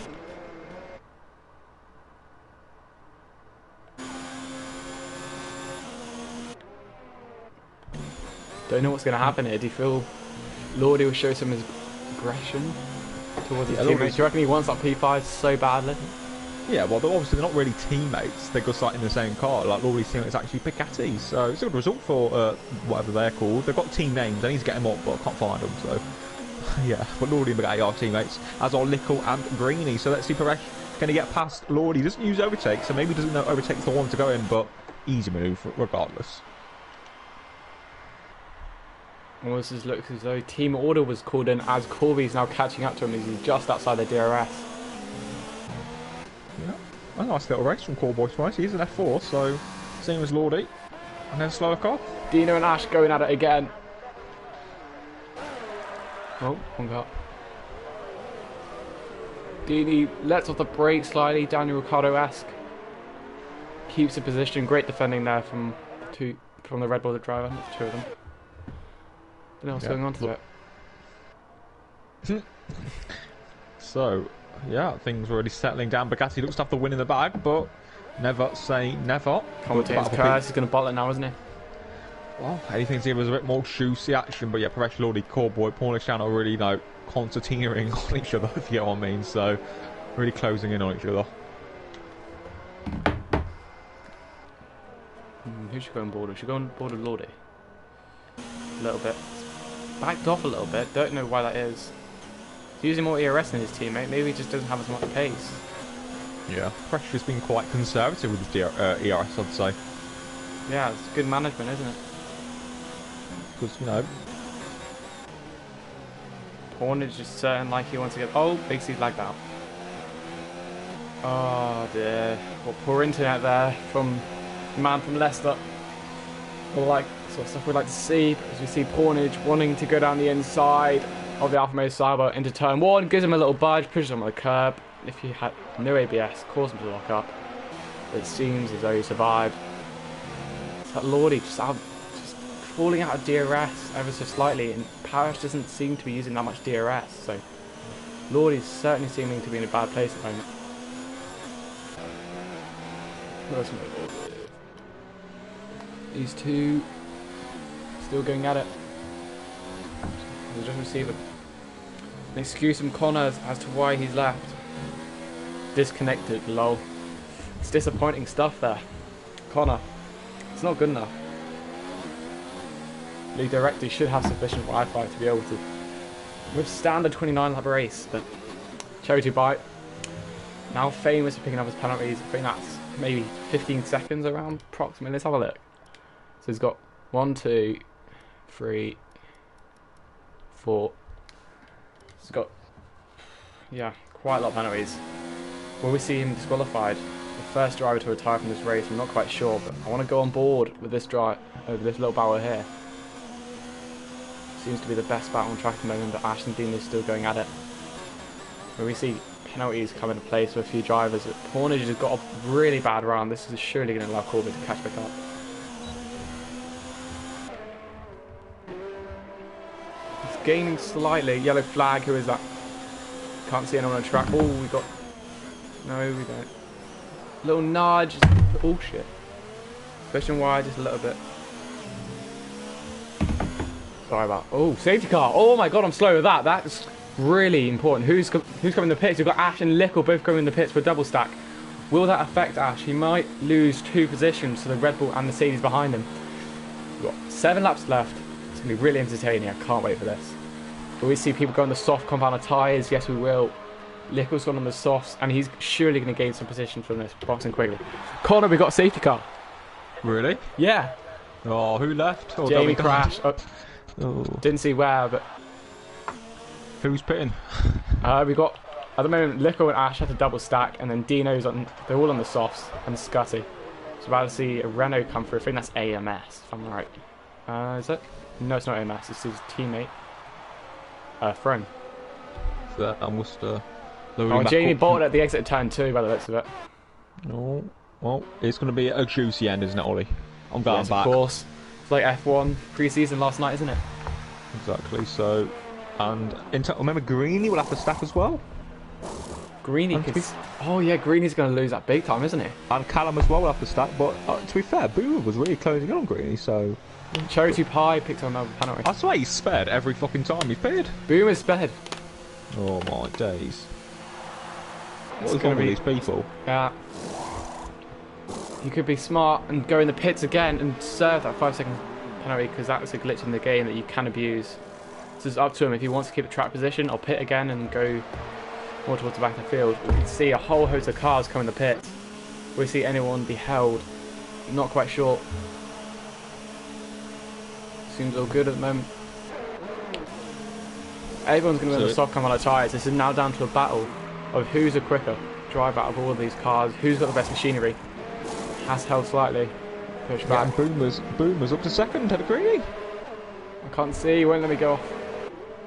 Speaker 2: Don't know what's going to happen here. Do you feel Lordy will show some aggression towards his teammates? Do you reckon he wants that P5 so badly?
Speaker 1: Yeah, well, obviously they're not really teammates. They're just like in the same car. Like Lordy's teammate is actually Bugatti, so it's a good result for whatever they're called. They've got team names. I need to get them up, but I can't find them. So yeah, but Lordy and Bugatti are teammates, as are Lickle and Greeny. So let's see Paresh going to get past Lordy. Doesn't use overtake, so maybe doesn't know overtake's the one to go in, but easy move regardless.
Speaker 2: Well, this looks as though team order was called in as Corby's now catching up to him as he's just outside the DRS.
Speaker 1: Yeah, a nice little race from Corboy twice. He's an F4, so same as Lordy. And then slower car.
Speaker 2: Dino and Ash going at it again. Oh, one car. Dini lets off the brake slightly, Daniel Ricciardo-esque. Keeps the position, great defending there from the Red Bull driver, that's two of them. Don't know what's going on to it.
Speaker 1: So, yeah, things were already settling down. Bugatti looks to have the win in the bag, but never say never.
Speaker 2: Commentator's curse, he's going to bottle it now, isn't he?
Speaker 1: Well, anything to give us a bit more juicy action, but yeah, Paresh, Lordy, Corboy, Pornichano really, you know, concertinaing on each other, if you know what I mean, so really closing in on each other.
Speaker 2: Who should go on board? We should go on board with Lordy. A little bit. Backed off a little bit, don't know why that is. He's using more ERS than his teammate, maybe he just doesn't have as much pace.
Speaker 1: Yeah, Paresh has been quite conservative with his ERS, I'd say.
Speaker 2: Yeah, it's good management, isn't it?
Speaker 1: Because, you know,
Speaker 2: Hornet just certain like he wants to get. Oh, Big C's lagged out. Oh dear. Well, poor internet there from the man from Leicester. All like sort of stuff we'd like to see. As we see Pornage wanting to go down the inside of the Alfa Romeo Cyber into turn 1, gives him a little budge, pushes him on the curb. If he had no ABS, caused him to lock up. But it seems as though he survived. It's that Lordy just falling out of DRS ever so slightly, and Paris doesn't seem to be using that much DRS, so Lordy's certainly seeming to be in a bad place at the moment. These two still going at it. They'll just receive an excuse from Connor as to why he's left. Disconnected, lol. It's disappointing stuff there. Connor, it's not good enough. League directors should have sufficient Wi-Fi to be able to withstand a 29 lap race, but Cherry to Bite, now famous for picking up his penalties. I think that's maybe 15 seconds around approximately. Let's have a look. So he's got 1, 2, 3, 4. He's got, yeah, quite a lot of penalties. Will we see him disqualified? The first driver to retire from this race, I'm not quite sure, but I want to go on board with this drive over this little battle here. Seems to be the best battle on track at the moment, but Ash and Dean is still going at it. When we see penalties come into place for a few drivers, Pornage has got a really bad run. This is surely going to allow Corbett to catch back up. He's gaining slightly. Yellow flag, who is that? Can't see anyone on the track. Oh, we got... No, we don't. Little nudge. Oh, shit. Pushing wide just a little bit. Sorry about... Oh, safety car. Oh my god, I'm slow with that. That's really important. Who's coming in the pits? We've got Ash and Lickle both going in the pits for a double stack. Will that affect Ash? He might lose 2 positions to the Red Bull and Mercedes behind him. We've got 7 laps left. It's going to be really entertaining. I can't wait for this. Will we see people go on the soft compound of tyres? Yes, we will. Lickle's gone on the softs, and he's surely going to gain some position from this, boxing quickly. Connor, we got a safety car.
Speaker 1: Really?
Speaker 2: Yeah.
Speaker 1: Oh, who left? Oh,
Speaker 2: Jamie crashed.
Speaker 1: Oh.
Speaker 2: Didn't see where, but...
Speaker 1: Who's pitting?
Speaker 2: We got, at the moment, Lickle and Ash have to double stack, and then Dino's on, they're all on the softs, and Scotty. So about to see a Renault come through. I think that's AMS, if I'm right. Is it? No, it's not AMS, it's his teammate. Friend.
Speaker 1: So that must
Speaker 2: Jamie bolted at the exit of turn 2 by the looks of it.
Speaker 1: No. Well, it's going to be a juicy end, isn't it, Ollie? I'm going
Speaker 2: yes,
Speaker 1: back.
Speaker 2: Of course. It's like F1 pre-season last night, isn't it?
Speaker 1: Exactly, so... And remember, Greeny will have to stack as well.
Speaker 2: Greeny could... Oh yeah, Greeny's going to lose that big time, isn't he?
Speaker 1: And Callum as well will have to stack, but to be fair, Boomer was really closing in on Greeny, so...
Speaker 2: Cherry 2 Pie picked on another penalty.
Speaker 1: I swear he's spared every fucking time he's paid.
Speaker 2: Boomer's spared.
Speaker 1: Oh my days. What's going to be these people?
Speaker 2: Yeah. You could be smart and go in the pits again and serve that 5-second penalty, because that's a glitch in the game that you can abuse. So it's up to him if he wants to keep the track position or pit again and go more towards the back of the field. We can see a whole host of cars come in the pit. We see anyone be held. Not quite sure. Seems all good at the moment. Everyone's going to be on the soft compound tyres. This is now down to a battle of who's a quicker driver out of all of these cars, who's got the best machinery. Has held slightly. Push back.
Speaker 1: Yeah, and Boomer's up to second, Ted Greeny.
Speaker 2: I can't see, he won't let me go off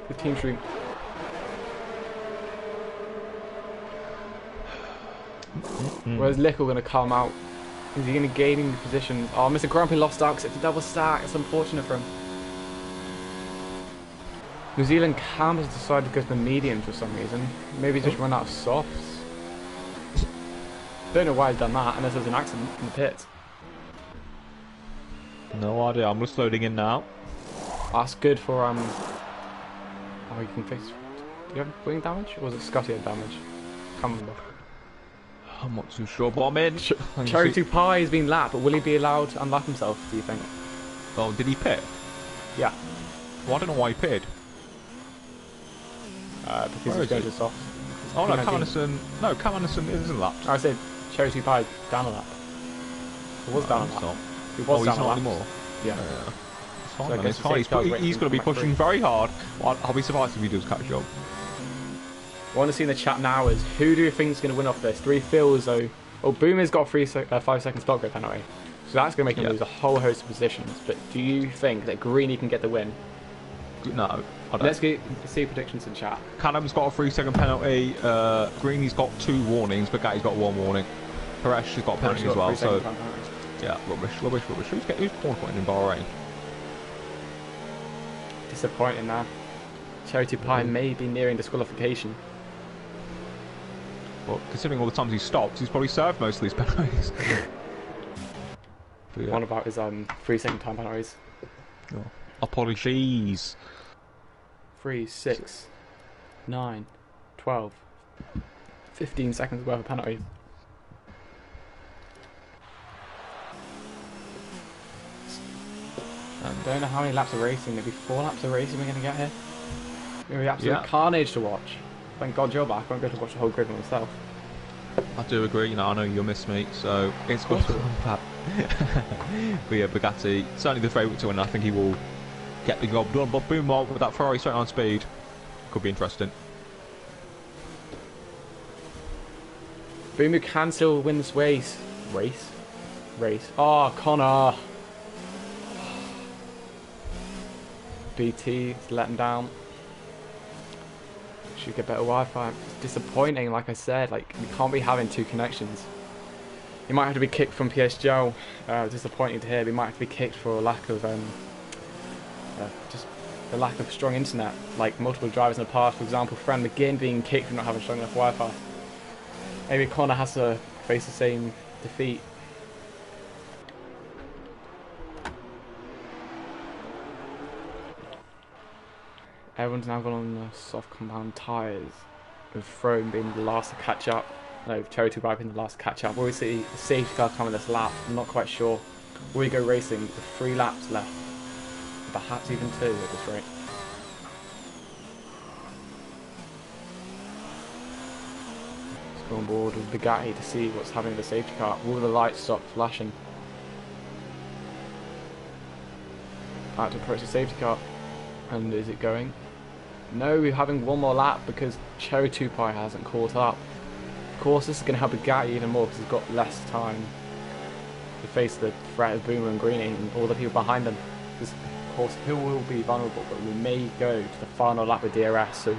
Speaker 2: the team stream. Where's Lickle going to come out? Is he going to gain in the position? Oh, Mr. Grumpy lost out because it's a double stack. It's unfortunate for him. New Zealand Cam has decided to go to the mediums for some reason. Maybe he's just run out of softs. Don't know why he's done that unless there's an accident in the pits.
Speaker 1: No idea, I'm just loading in now.
Speaker 2: That's good for Oh, you can fix. Do you have wing damage or was it Scotty had damage? Can't remember.
Speaker 1: I'm not too sure, but I'm in.
Speaker 2: Cherry 2 Pie has been lapped, but will he be allowed to unlap himself, do you think?
Speaker 1: Oh, did he pit?
Speaker 2: Yeah.
Speaker 1: Well, I don't know why he pitted.
Speaker 2: Because he's going to soft.
Speaker 1: Oh no, Cam Anderson isn't lapped.
Speaker 2: I said Cherry 2 Pie down a lap. He was down a lap.
Speaker 1: Not.
Speaker 2: He was down
Speaker 1: he's
Speaker 2: a
Speaker 1: not
Speaker 2: lap.
Speaker 1: anymore.
Speaker 2: Yeah.
Speaker 1: fine,
Speaker 2: So I
Speaker 1: man.
Speaker 2: guess
Speaker 1: It's
Speaker 2: the
Speaker 1: fine.
Speaker 2: safety car's waiting
Speaker 1: He's
Speaker 2: for
Speaker 1: going to
Speaker 2: him
Speaker 1: be
Speaker 2: come back
Speaker 1: pushing
Speaker 2: through.
Speaker 1: very hard. I'll be surprised if he does catch up.
Speaker 2: What I want to see in the chat now is who do you think is going to win off this? Three feels though. Well, Boomer's got a 5-second stop grip anyway, so that's going to make him lose a whole host of positions. But do you think that Greeny can get the win?
Speaker 1: No, I don't.
Speaker 2: Let's see predictions in chat.
Speaker 1: Callum's got a 3-second penalty. Greeny's got 2 warnings. Bugatti's got 1 warning. Paresh has got a penalty as well. So yeah, rubbish. Who's corner pointing in Bahrain?
Speaker 2: Disappointing now. Charity Pie may be nearing disqualification.
Speaker 1: Well, considering all the times he stopped, he's probably served most of these penalties. Yeah.
Speaker 2: One about his 3-second time penalties.
Speaker 1: Oh. Apologies.
Speaker 2: 3, 6, 9, 12, 15 seconds worth of penalties. Don't know how many laps of racing, maybe 4 laps of racing we're going to get here. Maybe absolute carnage to watch. Thank God you're back, I won't go to watch the whole grid myself.
Speaker 1: I do agree, I know you'll miss me, so it's good to come back. But yeah, Bugatti, certainly the favourite to win. I think he will get the job done, but Boomer with that Ferrari straight on speed could be interesting.
Speaker 2: Boomer can still win this race. Oh, Connor! BT is letting down. Should get better Wi-Fi. It's disappointing, like I said. Like, we can't be having 2 connections. He might have to be kicked from PSGL. Disappointing to hear. But he might have to be kicked for a lack of just the lack of strong internet. Like multiple drivers in the past, for example, Fran McGinn being kicked for not having strong enough Wi-Fi. Maybe Connor has to face the same defeat. Everyone's now gone on the soft compound tyres, with Throne being the last to catch up. No, Cherry 2 being the last to catch up. Will we see the safety car coming this lap? I'm not quite sure. Will we go racing with 3 laps left? Perhaps even 2 at this rate. Let's go on board with Bugatti to see what's happening with the safety car. Will the lights stop flashing? About to approach the safety car. And is it going? No, we're having 1 more lap because Cherry 2 hasn't caught up. Of course, this is going to help Bugatti even more because he's got less time to face the threat of Boomer and Greeny and all the people behind them. Because, of course, he will be vulnerable, but we may go to the final lap with DRS. So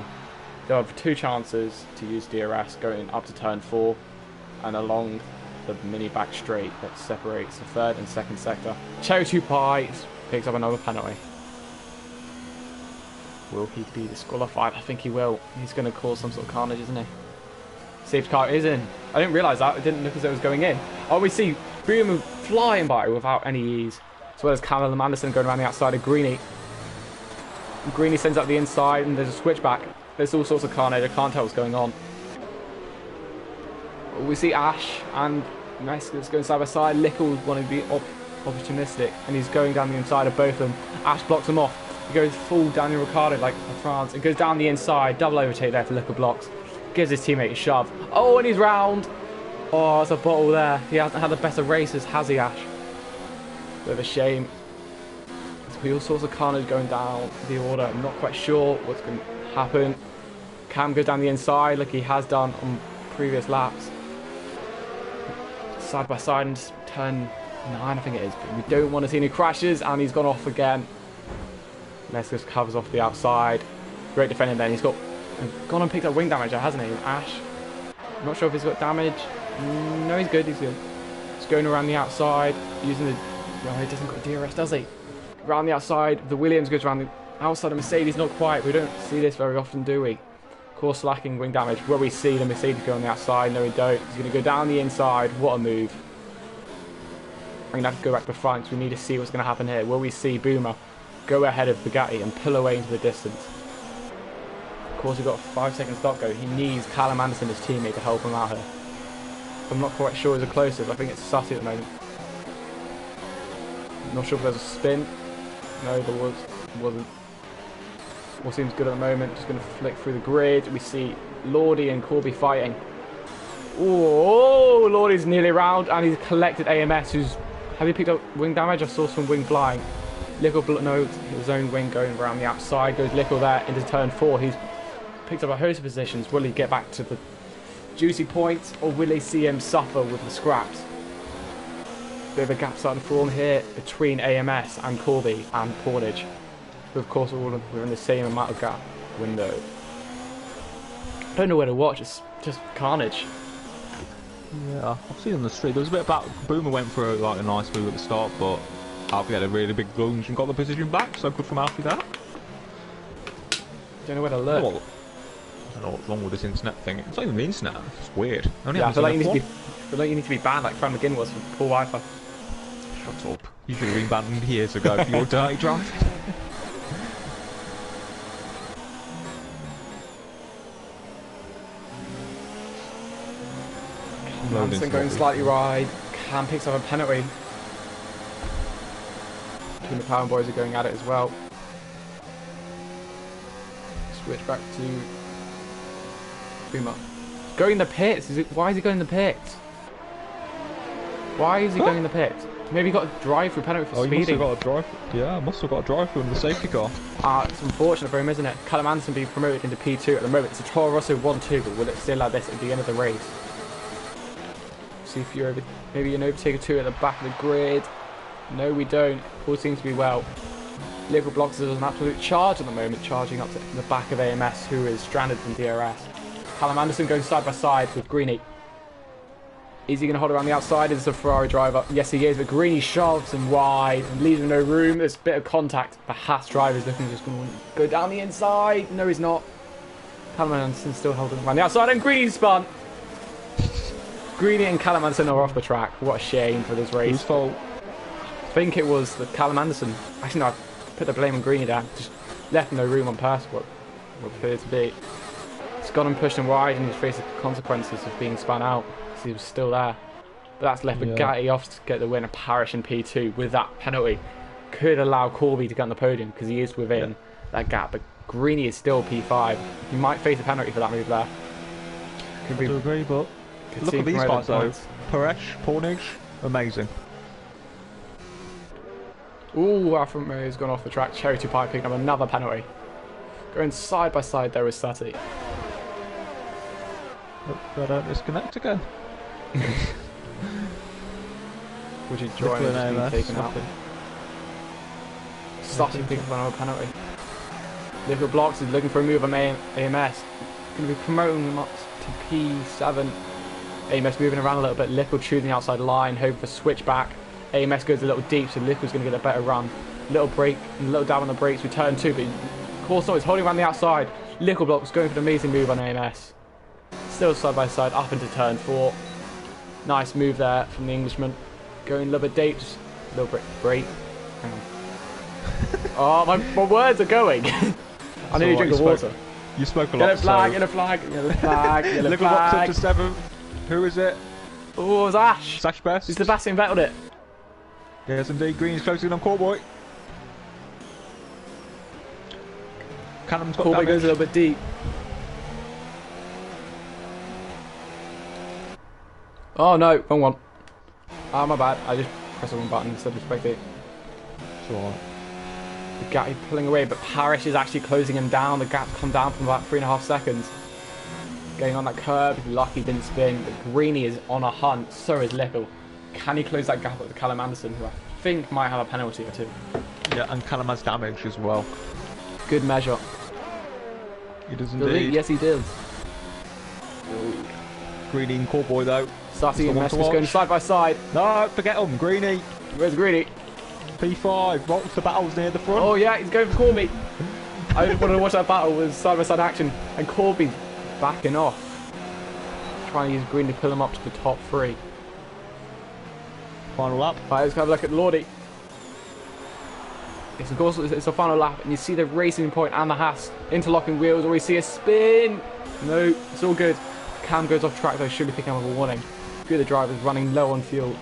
Speaker 2: they'll have 2 chances to use DRS going up to turn 4 and along the mini back straight that separates the 3rd and 2nd sector. Cherry 2 picks up another penalty. Will he be disqualified? I think he will. He's going to cause some sort of carnage, isn't he? Safety car is in. I didn't realise that. It didn't look as though it was going in. Oh, we see Boomer flying by without any ease. As well as Callum Anderson going around the outside of Greeny. Greeny sends up the inside and there's a switchback. There's all sorts of carnage. I can't tell what's going on. We see Ash and Meskers going side by side. Lickle wanting to be opportunistic and he's going down the inside of both of them. Ash blocks him off. He goes full Daniel Ricciardo like France. It goes down the inside. Double overtake there for Lickle blocks. Gives his teammate a shove. Oh, and he's round. Oh, it's a bottle there. He hasn't had the better races, has he, Ash? Bit of a shame. There's all sorts of carnage going down the order. I'm not quite sure what's going to happen. Cam goes down the inside like he has done on previous laps. Side by side and just turn 9, I think it is. But we don't want to see any crashes, and he's gone off again. Meskers covers off the outside. Great defending then. He's gone and picked up wing damage, hasn't he? Ash. I'm not sure if he's got damage. No, he's good. He's good. He's going around the outside using the. No, he doesn't got DRS, does he? Around the outside. The Williams goes around the outside of Mercedes. Not quite. We don't see this very often, do we? Of course, lacking wing damage. Where we see the Mercedes go on the outside. No, we don't. He's going to go down the inside. What a move. I'm going to have to go back to the front because we need to see what's going to happen here. Will we see Boomer go ahead of Bugatti and pull away into the distance? Of course, we've got a 5-second stop go. He needs Callum Anderson, his teammate, to help him out here. I'm not quite sure who's the closest. I think it's Sutty at the moment. I'm not sure if there's a spin. No, there wasn't. All seems good at the moment. Just going to flick through the grid. We see Lordy and Corby fighting. Oh, Lordy's nearly around, and he's collected AMS, who's... Have you picked up wing damage? I saw some wing flying. Lickle notes his own wing going around the outside. Goes Lickle there into turn 4. He's picked up a host of positions. Will he get back to the juicy point, or will he see him suffer with the scraps? Bit of a gap starting to form here between AMS and Corby and Portage, who of course all we're in the same amount of gap window. I don't know where to watch. It's just carnage.
Speaker 1: Yeah, I've seen on the street. There was a bit about Boomer went for like a nice move at the start, but Alfie had a really big lunge and got the position back. So good from Alfie there.
Speaker 2: Don't know where to look.
Speaker 1: Well, I don't know what's wrong with this internet thing. It's not even the internet. It's weird. Only
Speaker 2: Yeah, I feel like
Speaker 1: happens
Speaker 2: you need to be banned like Fran McGinn was for poor Wi-Fi.
Speaker 1: Shut up. You should have been banned years ago for your dirty drive.
Speaker 2: Manson going slightly wide. Cam picks up a penalty. Two of the Power Boys are going at it as well. Switch back to Boomer. Going in the pits. Why is he going in the pits? Why is he going in the pits? Maybe he got a drive-through penalty for speeding.
Speaker 1: Must have got a drive. Yeah, must have got a drive-through in the safety car.
Speaker 2: It's unfortunate for him, isn't it? Callum Anderson being promoted into P2 at the moment. It's a Toro Rosso 1-2, but will it stay like this at the end of the race? See if you're maybe an overtaker 2 at the back of the grid. No, we don't. All seems to be well. Liverpool blocks us an absolute charge at the moment, charging up to the back of AMS, who is stranded from DRS. Callum Anderson going side by side with Greeny. Is he going to hold around the outside? Is this a Ferrari driver? Yes, he is, but Greeny shoves him wide and leaves him no room. There's a bit of contact. The Haas driver is looking just going to go down the inside. No, he's not. Callum Anderson still holding around the outside, and Greeny spun. Greeny and Callum Anderson are off the track. What a shame for this race.
Speaker 1: Whose fault?
Speaker 2: I think it was the Callum Anderson. Actually, no, I put the blame on Greeny there. Just left him no room on purpose, what appeared to be. It's gone and pushed him wide, and he's faced the consequences of being spun out. So he was still there. But that's left Bugatti off to get the win, and Parrish in P2 with that penalty. Could allow Corby to get on the podium because he is within that gap. But Greeny is still P5. He might face a penalty for that move there.
Speaker 1: I do agree, but look at these guys though. Paresh, Pornage, amazing.
Speaker 2: Ooh, Alfa Romeo's gone off the track. Cherry 2 Pie picking up another penalty. Going side by side there with Sati.
Speaker 1: I don't disconnect again.
Speaker 2: Would you join and being taken out? Sati picking up another penalty. Liverpool blocks is looking for a move on AMS. Going to be promoting them up to P7. AMS moving around a little bit. Liverpool choosing the outside line, hoping for switchback. AMS goes a little deep, so Liverpool's going to get a better run. Little break, and a little down on the brakes. We turn 2, but of course not. He's holding around the outside. Liverpool blocks going for an amazing move on AMS. Still side by side up into turn 4. Nice move there from the Englishman. Going a little bit deep, just a little break. Hang on. Oh, my words are going. I need a drink of water.
Speaker 1: You spoke a lot.
Speaker 2: Yellow flag, yellow flag, yellow flag, yellow
Speaker 1: Liverpool blocks up
Speaker 2: flag.
Speaker 1: to 7. Who is it?
Speaker 2: Oh, it was Ash.
Speaker 1: Sash Best.
Speaker 2: He's Sebastian Vetteled it.
Speaker 1: Yes, indeed. Green's closing in on Corboy. Cannon's got
Speaker 2: Corby
Speaker 1: damage.
Speaker 2: goes a little bit deep. Oh no, wrong one. Oh, my bad. I just pressed the wrong button instead of spectate.
Speaker 1: It's alright.
Speaker 2: The gap pulling away, but Parrish is actually closing him down. The gap come down from about 3.5 seconds. Getting on that curb, he's lucky he didn't spin. But Greeny is on a hunt, so is Lickle. Can he close that gap up with Callum Anderson, who I think might have a penalty or 2?
Speaker 1: Yeah, and Callum has damage as well.
Speaker 2: Good measure.
Speaker 1: He does indeed.
Speaker 2: Yes, he does.
Speaker 1: Greeny and Corboy though.
Speaker 2: Sati and Mescus going side by side.
Speaker 1: No, forget him. Greeny.
Speaker 2: Where's Greeny?
Speaker 1: P5. Rocks the battles near the front.
Speaker 2: Oh yeah, he's going for Corby. I just wanted to watch that battle with side by side action, and Corby backing off. Trying to use Greeny to pull him up to the top 3.
Speaker 1: Final lap.
Speaker 2: Right, let's have a look at Lordy. It's of course it's a final lap, and you see the racing point and the Haas interlocking wheels, or we see a spin. No, it's all good. Cam goes off track though, should be picking up a warning. Few of the drivers running low on fuel.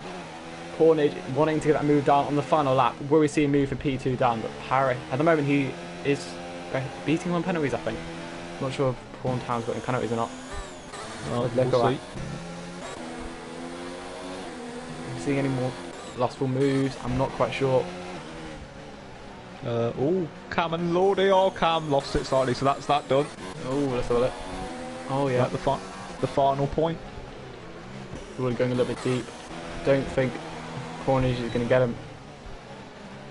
Speaker 2: Pornage wanting to get that move down on the final lap. Will we see a move for P2 down? But Harry, at the moment, he is beating on penalties, I think. Not sure if Prawn Town's got any penalties or not.
Speaker 1: Well,
Speaker 2: we'll see. See any more lustful moves? I'm not quite sure.
Speaker 1: Oh, Cam and Lordy. Oh, Cam lost it slightly, so that's that done.
Speaker 2: Oh, let's have a look. Oh, yeah.
Speaker 1: Like the final point.
Speaker 2: We're going a little bit deep. Don't think Cornish is going to get him.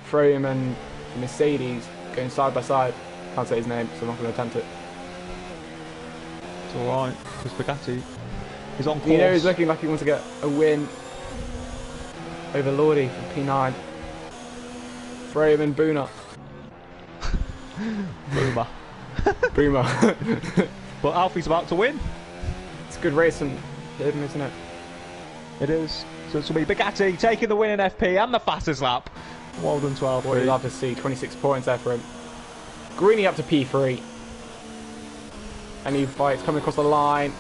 Speaker 2: Frame and Mercedes going side by side. Can't say his name, so I'm not going to attempt it.
Speaker 1: It's alright, because Bugatti is on course.
Speaker 2: You know, he's looking like he wants to get a win over Lordy for P9. Frame and Boona.
Speaker 1: Boomer.
Speaker 2: Boomer.
Speaker 1: But Alfie's about to win.
Speaker 2: It's a good race and him, isn't it?
Speaker 1: It is. So this will be Bugatti taking the win in FP and the fastest lap. Well done to Alfie.
Speaker 2: What you'd love to see, 26 points there for him. Greeny up to P3. And he fights coming across the line.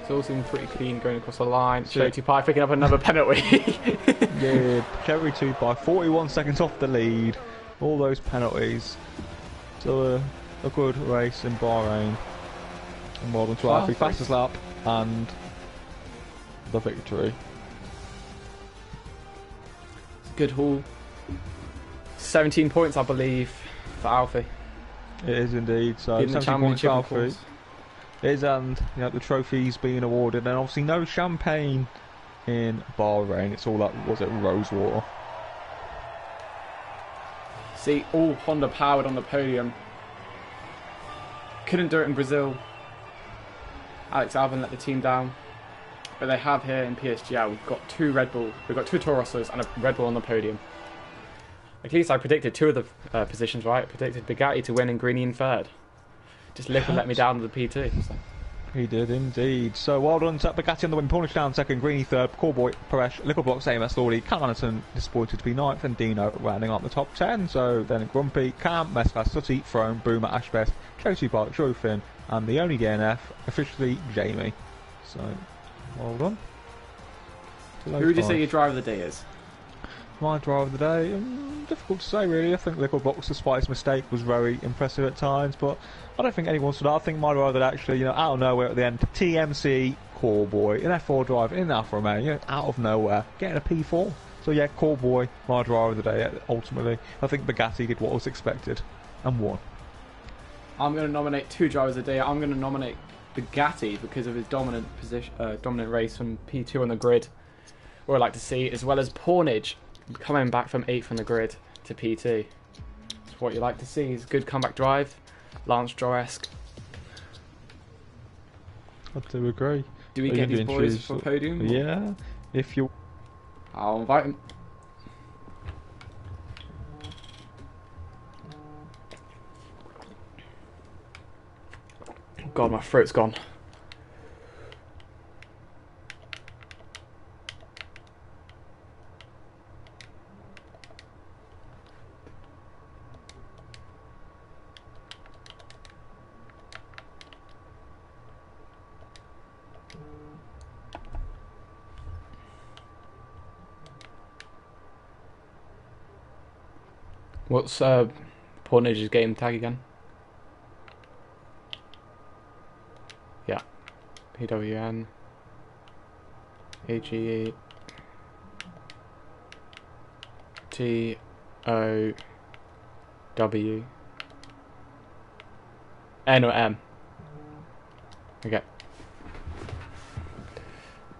Speaker 2: It's all seemed pretty clean going across the line. Cherry 2 Pie picking up another penalty.
Speaker 1: Yeah, Cherry 2 Pie 41 seconds off the lead. All those penalties. So a good race in Bahrain. And well done to Alfie. Fastest lap and the victory.
Speaker 2: Good haul. 17 points, I believe, for Alfie.
Speaker 1: It is indeed. So
Speaker 2: in the
Speaker 1: 17 points for
Speaker 2: championship,
Speaker 1: Alfie. It is, and you know, the trophies being awarded, and obviously no champagne in Bahrain. It's all that, was it, Rosewater?
Speaker 2: See, all Honda powered on the podium. Couldn't do it in Brazil. Alex Albon let the team down. But they have here in PSGL. We've got two Red Bull, we've got two Toro Rossos and a Red Bull on the podium. At least I predicted two of the positions right. I predicted Bugatti to win and Greeny in third. Just Liquid let me down to the P2. So.
Speaker 1: He did indeed. So well done to Bugatti on the win. Cornish down second, Greeny third, Callboy, Paresh, Little Box, AMS Lordy, Cam Anderson disappointed to be ninth, and Dino rounding up the top 10. So then Grumpy, Cam, Mescas, Sutty, Frome, Boomer, Ashbest, Chelsea Park, Trofin, and the only DNF, officially Jamie. So well done.
Speaker 2: Who would you say your driver of the day is?
Speaker 1: My driver of the day, difficult to say really. I think Little Box, despite his mistake, was very impressive at times, but I don't think anyone stood out. I think my driver that actually, you know, out of nowhere at the end, TMC, Callboy, an F4 driver in Alfa Romeo, you know, out of nowhere, getting a P4. So yeah, Callboy, my driver of the day, ultimately. I think Bugatti did what was expected, and won.
Speaker 2: I'm going to nominate two drivers of the day. I'm going to nominate Bugatti because of his dominant position, dominant race from P2 on the grid, what I like to see, as well as Pornage coming back from 8th on the grid to P2. It's what you like to see. Is good comeback drive, Lance Stroll-esque.
Speaker 1: I do agree.
Speaker 2: Do we get these boys for podium?
Speaker 1: Yeah, if you...
Speaker 2: I'll invite him. God, my throat's gone. What's Pornage's game tag again? Yeah. PWN AGE TOW N or M. Okay.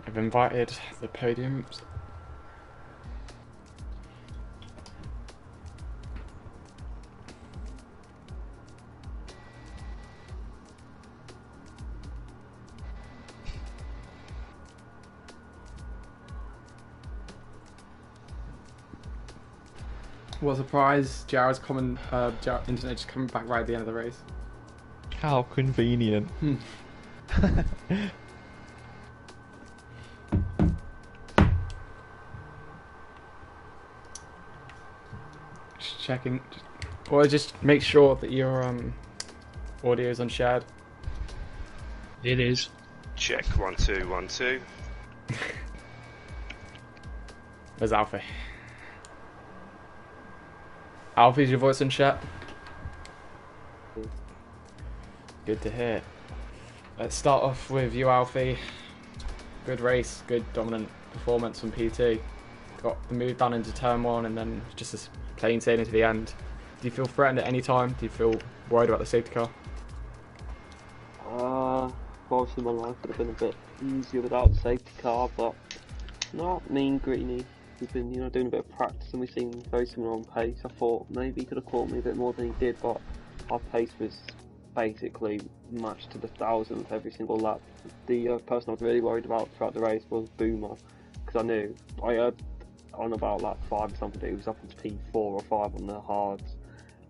Speaker 2: I've invited the podiums. What a surprise, Jared's internet just coming back right at the end of the race.
Speaker 1: How convenient.
Speaker 2: Just checking. Or just make sure that your audio is unshared.
Speaker 3: It is.
Speaker 4: Check 1 2 1 2.
Speaker 2: Where's Alfie? Alfie's your voice in chat. Good to hear. Let's start off with you, Alfie. Good race, good dominant performance from P2. got the move done into turn 1 and then just a plain sailing to the end. Do you feel threatened at any time? Do you feel worried about the safety car?
Speaker 5: Obviously my life would have been a bit easier without the safety car, but no, me and Greeny, we've been doing a bit of practice and we've seen very similar on pace. I thought maybe he could have caught me a bit more than he did, but our pace was basically matched to the 1,000th every single lap. The person I was really worried about throughout the race was Boomer, because I heard on about lap 5 or something that he was up into P4 or 5 on the hards,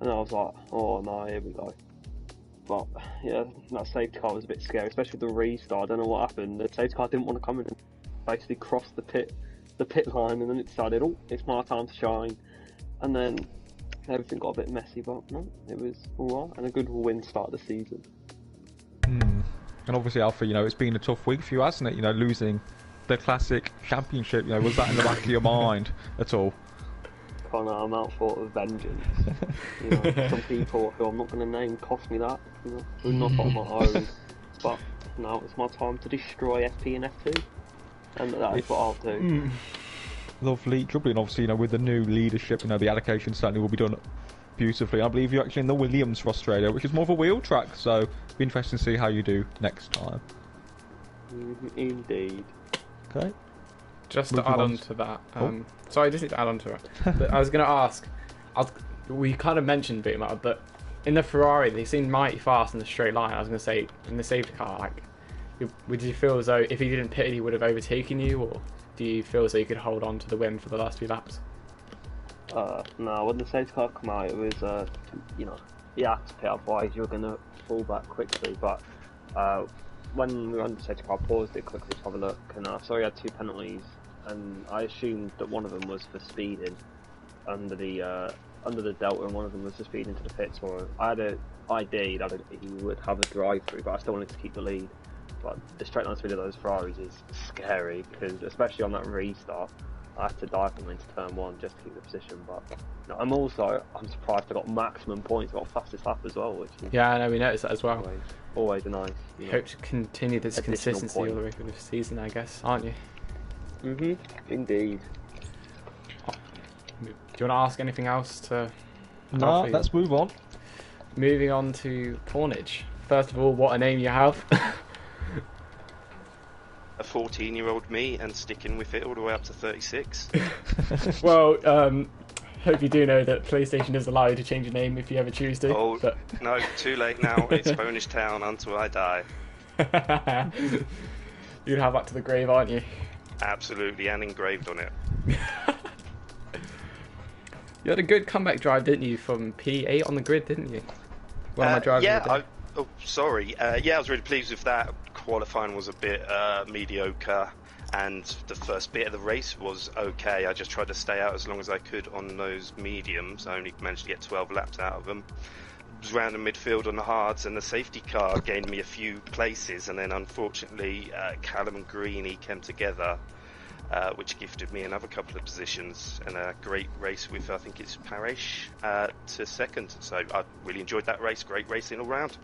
Speaker 5: and I was like, oh no, here we go. But yeah, that safety car was a bit scary, especially with the restart. I don't know what happened. The safety car didn't want to come in and basically cross the pit line, and then it decided, oh, it's my time to shine. And then everything got a bit messy, but no, it was alright, and a good win start of the season.
Speaker 1: And obviously, Alpha, it's been a tough week for you, hasn't it? Losing the classic championship. Was that in the back of your mind at all?
Speaker 5: Connor, I'm out for vengeance. Some people who I'm not going to name cost me that. Who not on my own. But now it's my time to destroy FP and F2, and that is what I'll do.
Speaker 1: Lovely, jubbly, and obviously, with the new leadership, the allocation certainly will be done beautifully. I believe you're actually in the Williams for Australia, which is more of a wheel track, so it'll be interesting to see how you do next time.
Speaker 5: Indeed.
Speaker 1: Okay.
Speaker 2: Just to add on to that, sorry, just need to add on to it. But I was going to ask, we kind of mentioned Boomer, but in the Ferrari, they seemed mighty fast in the straight line. I was going to say, in the safety car, would you feel as though if he didn't pit, he would have overtaken you, or do you feel as though you could hold on to the win for the last few laps?
Speaker 5: No, when the safety car came out, it was, you had to pit, otherwise you were going to fall back quickly, but when we were under the safety car, I paused it quickly to have a look, and I saw he had 2 penalties, and I assumed that one of them was for speeding under the delta, and one of them was for speeding into the pits. So I had an idea that he would have a drive-through, but I still wanted to keep the lead. But the straight line speed of those Ferraris is scary, because especially on that restart, I had to dive them into turn 1 just to keep the position. But I'm surprised I got maximum points, got fastest lap as well, which is
Speaker 2: I know, we noticed that as well.
Speaker 5: Always a nice.
Speaker 2: Hope to continue this consistency all the way through the season, I guess, aren't you?
Speaker 5: Indeed.
Speaker 2: Do you want to ask anything else to?
Speaker 1: No, let's move on.
Speaker 2: Moving on to Pornage. First of all, what a name you have.
Speaker 4: A 14-year-old me, and sticking with it all the way up to 36.
Speaker 2: Well, hope you do know that PlayStation does allow you to change your name if you ever choose to.
Speaker 4: Oh,
Speaker 2: but...
Speaker 4: no, too late now. It's Bonish Town until I die.
Speaker 2: You'd have that to the grave, aren't you?
Speaker 4: Absolutely, and engraved on it.
Speaker 2: You had a good comeback drive, didn't you, from P8 on the grid, didn't you? One of my drivers.
Speaker 4: Yeah, I was really pleased with that. Qualifying was a bit mediocre, and the first bit of the race was okay. I just tried to stay out as long as I could on those mediums. I only managed to get 12 laps out of them. Was round the midfield on the hards, and the safety car gained me a few places, and then unfortunately Callum and Greeny came together, which gifted me another couple of positions, and a great race with, I think it's Parish, to second. So I really enjoyed that race. Great racing all round.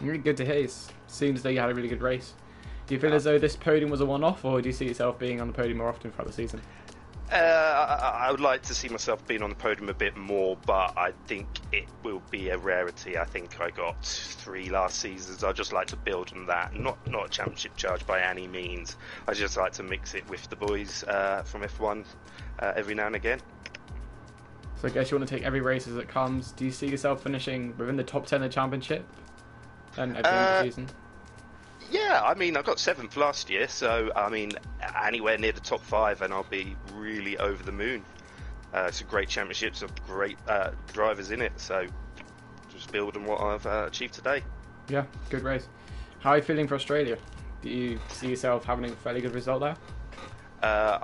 Speaker 2: Really good to hear. It seems as though you had a really good race. Do you feel as though this podium was a one-off, or do you see yourself being on the podium more often throughout the season?
Speaker 4: I would like to see myself being on the podium a bit more, but I think it will be a rarity. I think I got 3 last seasons. I'd just like to build on that. Not a championship charge by any means. I just like to mix it with the boys from F1 every now and again.
Speaker 2: So I guess you want to take every race as it comes. Do you see yourself finishing within the top 10 of the championship and at the end of the season?
Speaker 4: Yeah, I mean, I got 7th last year, so I mean, anywhere near the top 5 and I'll be really over the moon. It's a great championship, some great drivers in it, so just build on what I've achieved today.
Speaker 2: Yeah, good race. How are you feeling for Australia? Do you see yourself having a fairly good result there?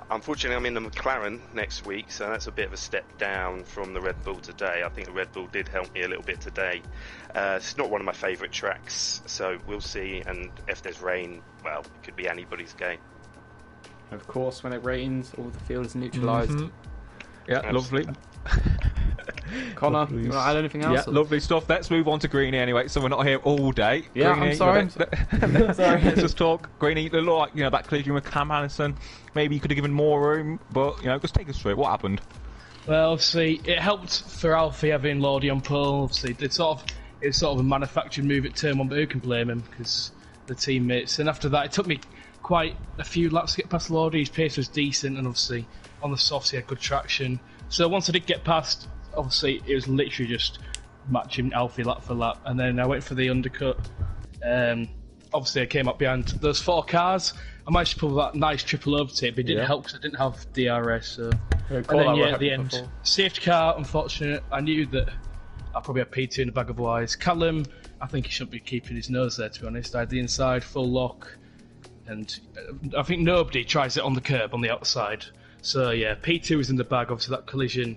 Speaker 4: Unfortunately, I'm in the McLaren next week, so that's a bit of a step down from the Red Bull today. I think the Red Bull did help me a little bit today. It's not one of my favourite tracks, so we'll see. And if there's rain, well, it could be anybody's game.
Speaker 2: Of course, when it rains, all the field is neutralised.
Speaker 1: Mm-hmm. Yeah, lovely.
Speaker 2: Connor, you want to add anything else?
Speaker 1: Yeah, lovely stuff. Let's move on to Greeny anyway, so we're not here all day.
Speaker 2: Yeah,
Speaker 1: Greeny,
Speaker 2: I'm sorry. Sorry.
Speaker 1: Let's just talk. Greeny, it looked like, that collision with Cam Allison, maybe you could have given more room, but, just take us through it. What happened?
Speaker 3: Well, obviously, it helped for Alfie having Lordy on pole. Obviously, it's sort of a manufactured move at turn one, but who can blame him? Because the teammates. And after that, it took me quite a few laps to get past Lordy. His pace was decent, and obviously on the softs he had good traction. So once I did get past, obviously it was literally just matching Alfie lap for lap, and then I went for the undercut. Obviously I came up behind those 4 cars. I managed to pull that nice triple overtake, but it didn't help because I didn't have DRS. So. And then at the end, safety car. Unfortunate. I knew that I'll probably have P2 in the bag otherwise. Callum, I think he shouldn't be keeping his nose there, to be honest. I had the inside full lock, and I think nobody tries it on the curb on the outside. So yeah, P2 was in the bag. Obviously that collision,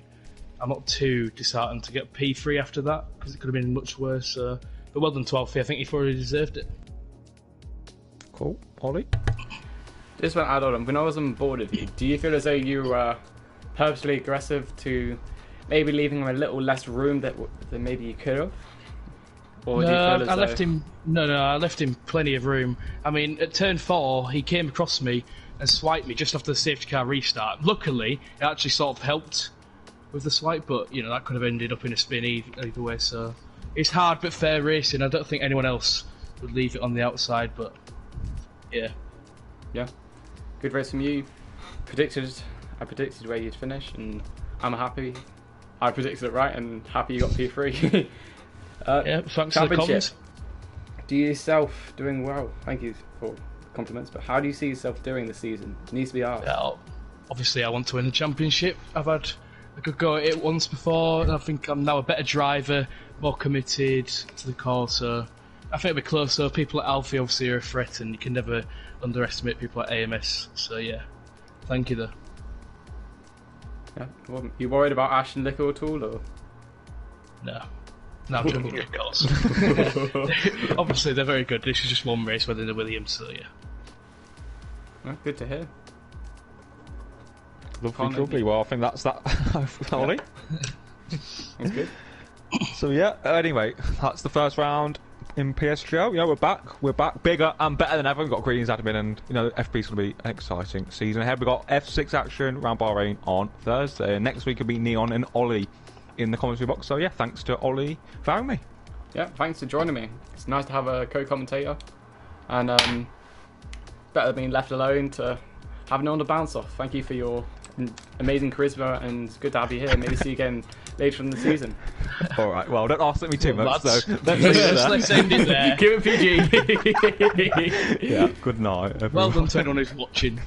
Speaker 3: I'm not too disheartened to get P3 after that because it could have been much worse. But well done to Alfie. I think he thoroughly deserved it.
Speaker 1: Cool. Ollie?
Speaker 2: Just want to add on, when I was on board with you, do you feel as though you were purposely aggressive to maybe leaving him a little less room than maybe you could have? Or do you feel as
Speaker 3: I left him. No, I left him plenty of room. I mean, at turn 4, he came across me and swiped me just after the safety car restart. Luckily, it actually sort of helped with the swipe, but that could have ended up in a spin either way. So it's hard but fair racing. I don't think anyone else would leave it on the outside, but yeah.
Speaker 2: Good race from you. I predicted where you'd finish, and I'm happy. I predicted it right, and happy you got P3.
Speaker 3: Yeah, thanks for the comments.
Speaker 2: Do you yourself doing well? Thank you for compliments, but how do you see yourself doing this season? It needs to be asked.
Speaker 3: Well, obviously I want to win the championship. I've had a good go at it once before, and I think I'm now a better driver, more committed to the cause, so I think it'll be close. So people at Alfie obviously are a threat, and you can never underestimate people at AMS. So yeah, thank you though.
Speaker 2: Yeah. Well, you worried about Ash and Liquor at all, or?
Speaker 3: No, I'm doing good cars. Obviously they're very good. This is just one race within the Williams, so yeah.
Speaker 2: Well, good to hear.
Speaker 1: Lovely. Well, I think that's that. Ollie?
Speaker 2: That's good.
Speaker 1: So yeah, anyway, that's the first round in PSGL. We're back bigger and better than ever. We've got Green's admin, and FP's going to be an exciting season ahead. We've got F6 action around Bahrain on Thursday, and next week will be Neon and Ollie in the commentary box. So yeah, thanks to Ollie for having me.
Speaker 2: Yeah, thanks for joining me. It's nice to have a co-commentator, and better than being left alone to have no one to bounce off. Thank you for your amazing charisma, and it's good to have you here. Maybe see you again later in the season.
Speaker 1: All right, well, don't ask me too much, so
Speaker 3: let's end it there.
Speaker 2: Give it PG.
Speaker 1: Yeah, good night, everyone.
Speaker 3: Well done to anyone who's watching.